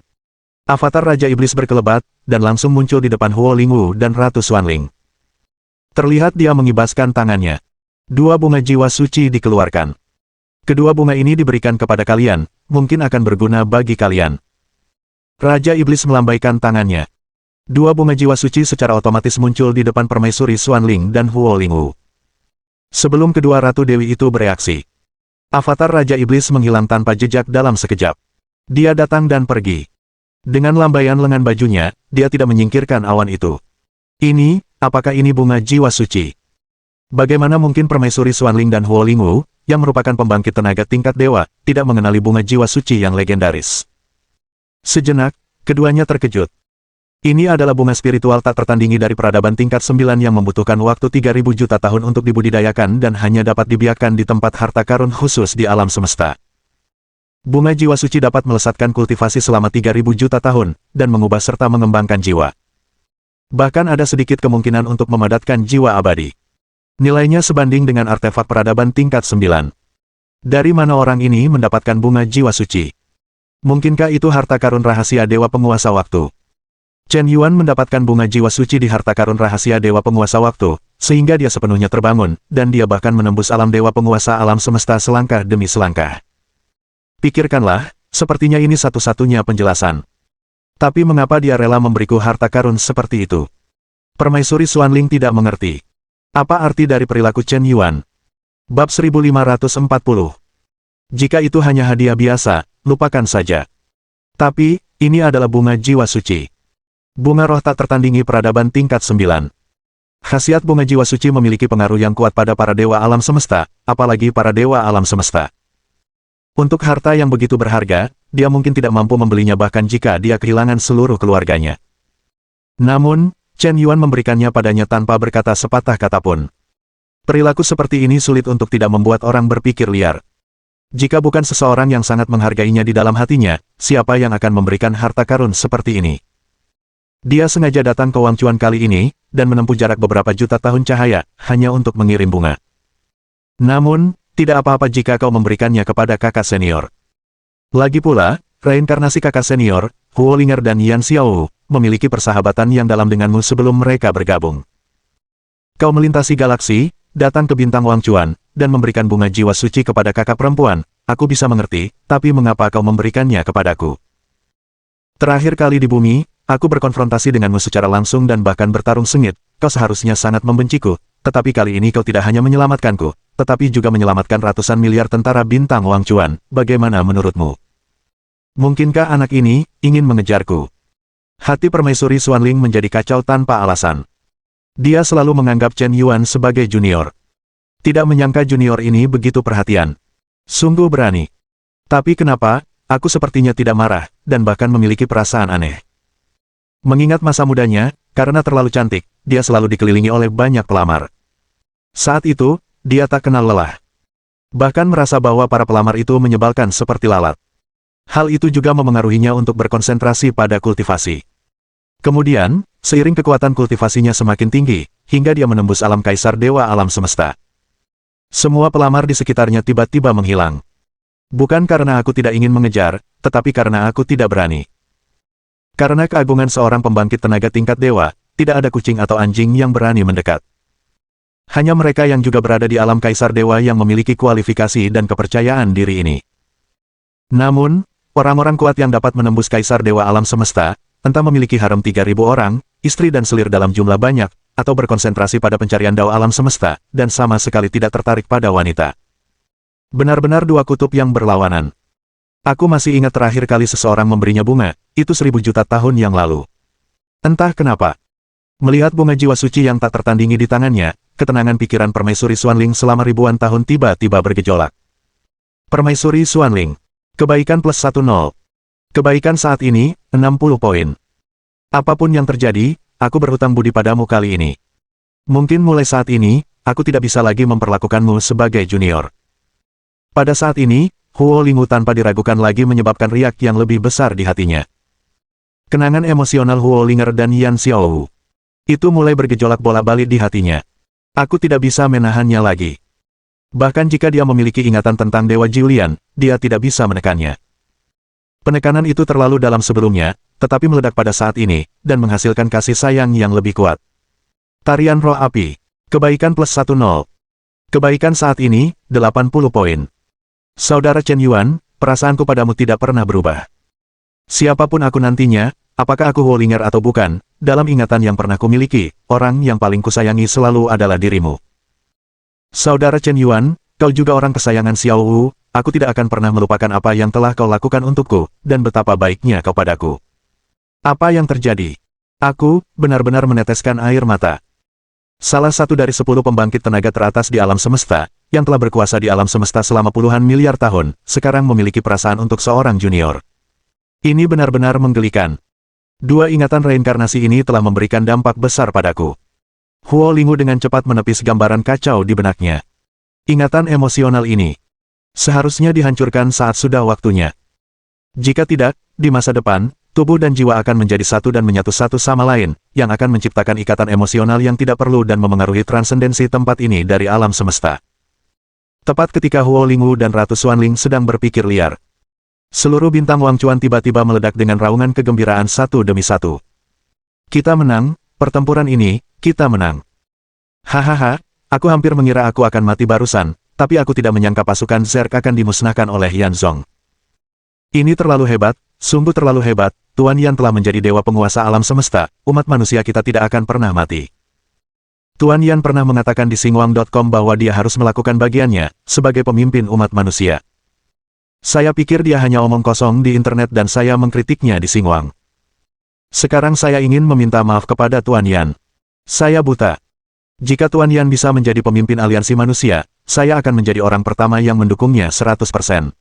avatar Raja Iblis berkelebat, dan langsung muncul di depan Huo Lingwu dan Ratu Xuanling. Terlihat dia mengibaskan tangannya. 2 bunga jiwa suci dikeluarkan. Kedua bunga ini diberikan kepada kalian, mungkin akan berguna bagi kalian. Raja Iblis melambaikan tangannya. 2 bunga jiwa suci secara otomatis muncul di depan permaisuri Xuanling dan Huo Lingwu. Sebelum kedua Ratu Dewi itu bereaksi, avatar Raja Iblis menghilang tanpa jejak dalam sekejap. Dia datang dan pergi. Dengan lambaian lengan bajunya, dia tidak menyingkirkan awan itu. Apakah ini bunga jiwa suci? Bagaimana mungkin permaisuri Xuanling dan Huo Lingwu, yang merupakan pembangkit tenaga tingkat dewa, tidak mengenali bunga jiwa suci yang legendaris? Sejenak, keduanya terkejut. Ini adalah bunga spiritual tak tertandingi dari peradaban tingkat 9 yang membutuhkan waktu 3.000 juta tahun untuk dibudidayakan dan hanya dapat dibiarkan di tempat harta karun khusus di alam semesta. Bunga jiwa suci dapat melesatkan kultivasi selama 3.000 juta tahun, dan mengubah serta mengembangkan jiwa. Bahkan ada sedikit kemungkinan untuk memadatkan jiwa abadi. Nilainya sebanding dengan artefak peradaban tingkat 9. Dari mana orang ini mendapatkan bunga jiwa suci? Mungkinkah itu harta karun rahasia Dewa Penguasa Waktu? Chen Yuan mendapatkan bunga jiwa suci di harta karun rahasia Dewa Penguasa Waktu, sehingga dia sepenuhnya terbangun, dan dia bahkan menembus alam Dewa Penguasa alam semesta selangkah demi selangkah. Pikirkanlah, sepertinya ini satu-satunya penjelasan. Tapi mengapa dia rela memberiku harta karun seperti itu? Permaisuri Xuanling tidak mengerti. Apa arti dari perilaku Chen Yuan? Bab 1540. Jika itu hanya hadiah biasa, lupakan saja. Tapi, ini adalah bunga jiwa suci. Bunga roh tak tertandingi peradaban tingkat 9. Khasiat bunga jiwa suci memiliki pengaruh yang kuat pada para dewa alam semesta, apalagi para dewa alam semesta. Untuk harta yang begitu berharga, dia mungkin tidak mampu membelinya bahkan jika dia kehilangan seluruh keluarganya. Namun, Chen Yuan memberikannya padanya tanpa berkata sepatah kata pun. Perilaku seperti ini sulit untuk tidak membuat orang berpikir liar. Jika bukan seseorang yang sangat menghargainya di dalam hatinya, siapa yang akan memberikan harta karun seperti ini? Dia sengaja datang ke Wang Chuan kali ini, dan menempuh jarak beberapa juta tahun cahaya, hanya untuk mengirim bunga. Namun, tidak apa-apa jika kau memberikannya kepada kakak senior. Lagi pula, reinkarnasi kakak senior, Huo Linger dan Yan Xiaowu, memiliki persahabatan yang dalam denganmu sebelum mereka bergabung. Kau melintasi galaksi, datang ke bintang Wang Chuan, dan memberikan bunga jiwa suci kepada kakak perempuan, aku bisa mengerti, tapi mengapa kau memberikannya kepadaku? Terakhir kali di bumi, aku berkonfrontasi denganmu secara langsung dan bahkan bertarung sengit, kau seharusnya sangat membenciku, tetapi kali ini kau tidak hanya menyelamatkanku, tetapi juga menyelamatkan ratusan miliar tentara bintang Wang Chuan, bagaimana menurutmu? Mungkinkah anak ini ingin mengejarku? Hati permaisuri Xuanling menjadi kacau tanpa alasan. Dia selalu menganggap Chen Yuan sebagai junior. Tidak menyangka junior ini begitu perhatian. Sungguh berani. Tapi kenapa, aku sepertinya tidak marah, dan bahkan memiliki perasaan aneh. Mengingat masa mudanya, karena terlalu cantik, dia selalu dikelilingi oleh banyak pelamar. Saat itu, dia tak kenal lelah. Bahkan merasa bahwa para pelamar itu menyebalkan seperti lalat. Hal itu juga memengaruhinya untuk berkonsentrasi pada kultivasi. Kemudian, seiring kekuatan kultivasinya semakin tinggi, hingga dia menembus alam kaisar dewa alam semesta. Semua pelamar di sekitarnya tiba-tiba menghilang. Bukan karena aku tidak ingin mengejar, tetapi karena aku tidak berani. Karena keagungan seorang pembangkit tenaga tingkat dewa, tidak ada kucing atau anjing yang berani mendekat. Hanya mereka yang juga berada di alam Kaisar Dewa yang memiliki kualifikasi dan kepercayaan diri ini. Namun, orang-orang kuat yang dapat menembus Kaisar Dewa alam semesta, entah memiliki harem 3.000 orang, istri dan selir dalam jumlah banyak, atau berkonsentrasi pada pencarian dao alam semesta, dan sama sekali tidak tertarik pada wanita. Benar-benar dua kutub yang berlawanan. Aku masih ingat terakhir kali seseorang memberinya bunga, itu 1000 juta tahun yang lalu. Entah kenapa. Melihat bunga jiwa suci yang tak tertandingi di tangannya, ketenangan pikiran Permaisuri Xuanling selama ribuan tahun tiba-tiba bergejolak. Permaisuri Xuanling. Kebaikan plus 10. Kebaikan saat ini, 60 poin. Apapun yang terjadi, aku berhutang budi padamu kali ini. Mungkin mulai saat ini, aku tidak bisa lagi memperlakukanmu sebagai junior. Pada saat ini, Huo Lingwu tanpa diragukan lagi menyebabkan riak yang lebih besar di hatinya. Kenangan emosional Huo Linger dan Yan Xiaowu. Itu mulai bergejolak bola-balik di hatinya. Aku tidak bisa menahannya lagi. Bahkan jika dia memiliki ingatan tentang Dewa Julian, dia tidak bisa menekannya. Penekanan itu terlalu dalam sebelumnya, tetapi meledak pada saat ini, dan menghasilkan kasih sayang yang lebih kuat. Tarian roh api. Kebaikan plus 10. Kebaikan saat ini, 80 poin. Saudara Chen Yuan, perasaanku padamu tidak pernah berubah. Siapapun aku nantinya, apakah aku Huo Linger atau bukan, dalam ingatan yang pernah kumiliki, orang yang paling kusayangi selalu adalah dirimu. Saudara Chen Yuan, kau juga orang kesayangan Xiao Wu, aku tidak akan pernah melupakan apa yang telah kau lakukan untukku, dan betapa baiknya kau padaku. Apa yang terjadi? Aku, benar-benar meneteskan air mata. Salah satu dari 10 pembangkit tenaga teratas di alam semesta, yang telah berkuasa di alam semesta selama puluhan miliar tahun, sekarang memiliki perasaan untuk seorang junior. Ini benar-benar menggelikan. Dua ingatan reinkarnasi ini telah memberikan dampak besar padaku. Huo Lingwu dengan cepat menepis gambaran kacau di benaknya. Ingatan emosional ini seharusnya dihancurkan saat sudah waktunya. Jika tidak, di masa depan, tubuh dan jiwa akan menjadi satu dan menyatu satu sama lain, yang akan menciptakan ikatan emosional yang tidak perlu dan memengaruhi transendensi tempat ini dari alam semesta. Tepat ketika Huo Lingwu dan Ratu Xuanling sedang berpikir liar, seluruh bintang Wang Chuan tiba-tiba meledak dengan raungan kegembiraan satu demi satu. Kita menang, pertempuran ini, kita menang. Hahaha, aku hampir mengira aku akan mati barusan, tapi aku tidak menyangka pasukan Zerg akan dimusnahkan oleh Yan Zong. Ini terlalu hebat, sungguh terlalu hebat, Tuan Yan telah menjadi dewa penguasa alam semesta, umat manusia kita tidak akan pernah mati. Tuan Yan pernah mengatakan di Xinhuang.com bahwa dia harus melakukan bagiannya, sebagai pemimpin umat manusia. Saya pikir dia hanya omong kosong di internet dan saya mengkritiknya di Xinhuang. Sekarang saya ingin meminta maaf kepada Tuan Yan. Saya buta. Jika Tuan Yan bisa menjadi pemimpin aliansi manusia, saya akan menjadi orang pertama yang mendukungnya 100%.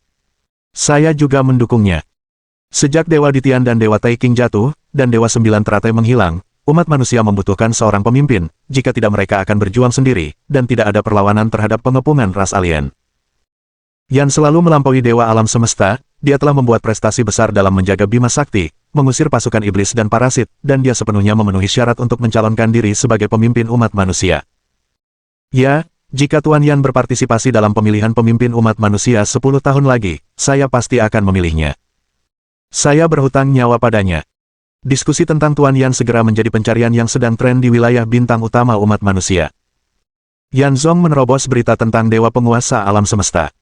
Saya juga mendukungnya. Sejak Dewa Ditian dan Dewa Taiking jatuh, dan Dewa 9 teratai menghilang, umat manusia membutuhkan seorang pemimpin, jika tidak mereka akan berjuang sendiri, dan tidak ada perlawanan terhadap pengepungan ras alien. Yan selalu melampaui Dewa Alam Semesta, dia telah membuat prestasi besar dalam menjaga Bima Sakti, mengusir pasukan iblis dan parasit, dan dia sepenuhnya memenuhi syarat untuk mencalonkan diri sebagai pemimpin umat manusia. Ya, jika Tuan Yan berpartisipasi dalam pemilihan pemimpin umat manusia 10 tahun lagi, saya pasti akan memilihnya. Saya berhutang nyawa padanya. Diskusi tentang Tuan Yan segera menjadi pencarian yang sedang tren di wilayah bintang utama umat manusia. Yan Zong menerobos berita tentang Dewa Penguasa Alam Semesta.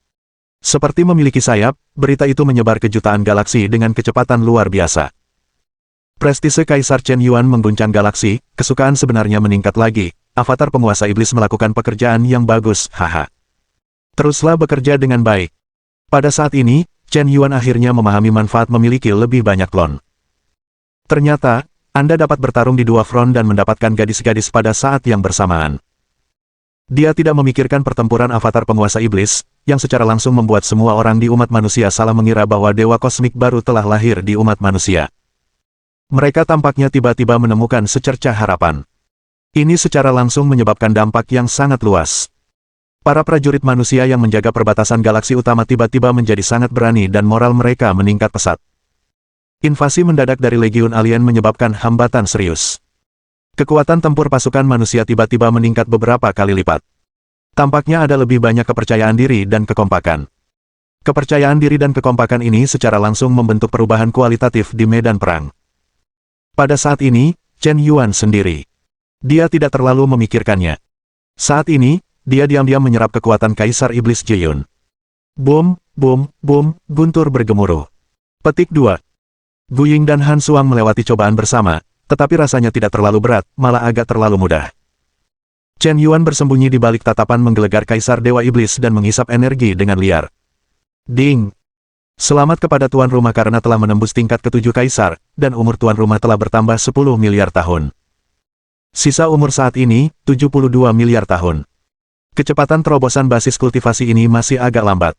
Seperti memiliki sayap, berita itu menyebar ke jutaan galaksi dengan kecepatan luar biasa. Prestise Kaisar Chen Yuan mengguncang galaksi, kesukaan sebenarnya meningkat lagi, avatar penguasa iblis melakukan pekerjaan yang bagus, haha. Teruslah bekerja dengan baik. Pada saat ini, Chen Yuan akhirnya memahami manfaat memiliki lebih banyak klon. Ternyata, Anda dapat bertarung di dua front dan mendapatkan gadis-gadis pada saat yang bersamaan. Dia tidak memikirkan pertempuran avatar penguasa iblis, yang secara langsung membuat semua orang di umat manusia salah mengira bahwa dewa kosmik baru telah lahir di umat manusia. Mereka tampaknya tiba-tiba menemukan secercah harapan. Ini secara langsung menyebabkan dampak yang sangat luas. Para prajurit manusia yang menjaga perbatasan galaksi utama tiba-tiba menjadi sangat berani dan moral mereka meningkat pesat. Invasi mendadak dari legiun alien menyebabkan hambatan serius. Kekuatan tempur pasukan manusia tiba-tiba meningkat beberapa kali lipat. Tampaknya ada lebih banyak kepercayaan diri dan kekompakan. Kepercayaan diri dan kekompakan ini secara langsung membentuk perubahan kualitatif di medan perang. Pada saat ini, Chen Yuan sendiri. Dia tidak terlalu memikirkannya. Saat ini, dia diam-diam menyerap kekuatan Kaisar Iblis Jeyun. Boom, boom, boom, guntur bergemuruh. Petik 2. Gu Ying dan Han Suang melewati cobaan bersama, tetapi rasanya tidak terlalu berat, malah agak terlalu mudah. Chen Yuan bersembunyi di balik tatapan menggelegar Kaisar Dewa Iblis dan menghisap energi dengan liar. Ding! Selamat kepada tuan rumah karena telah menembus tingkat ketujuh Kaisar, dan umur tuan rumah telah bertambah 10 miliar tahun. Sisa umur saat ini, 72 miliar tahun. Kecepatan terobosan basis kultivasi ini masih agak lambat.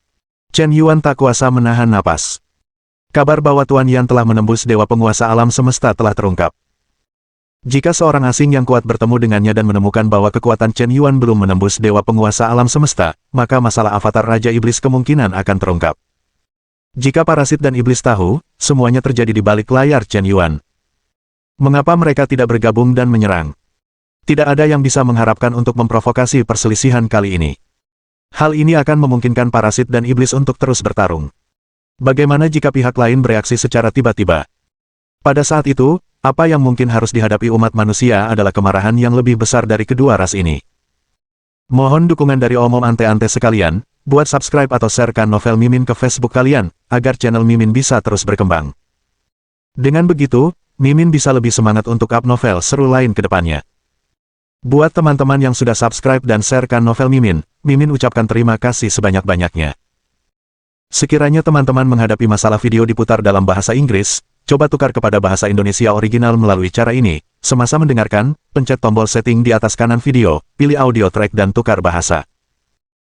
Chen Yuan tak kuasa menahan napas. Kabar bahwa Tuan Yan telah menembus Dewa Penguasa Alam Semesta telah terungkap. Jika seorang asing yang kuat bertemu dengannya dan menemukan bahwa kekuatan Chen Yuan belum menembus Dewa Penguasa Alam Semesta, maka masalah avatar Raja Iblis kemungkinan akan terungkap. Jika parasit dan iblis tahu, semuanya terjadi di balik layar Chen Yuan. Mengapa mereka tidak bergabung dan menyerang? Tidak ada yang bisa mengharapkan untuk memprovokasi perselisihan kali ini. Hal ini akan memungkinkan parasit dan iblis untuk terus bertarung. Bagaimana jika pihak lain bereaksi secara tiba-tiba? Pada saat itu, apa yang mungkin harus dihadapi umat manusia adalah kemarahan yang lebih besar dari kedua ras ini. Mohon dukungan dari omom ante-ante sekalian, buat subscribe atau sharekan novel Mimin ke Facebook kalian, agar channel Mimin bisa terus berkembang. Dengan begitu, Mimin bisa lebih semangat untuk up novel seru lain ke depannya. Buat teman-teman yang sudah subscribe dan sharekan novel Mimin, Mimin ucapkan terima kasih sebanyak-banyaknya. Sekiranya teman-teman menghadapi masalah video diputar dalam bahasa Inggris, coba tukar kepada bahasa Indonesia original melalui cara ini. Semasa mendengarkan, pencet tombol setting di atas kanan video, pilih audio track dan tukar bahasa.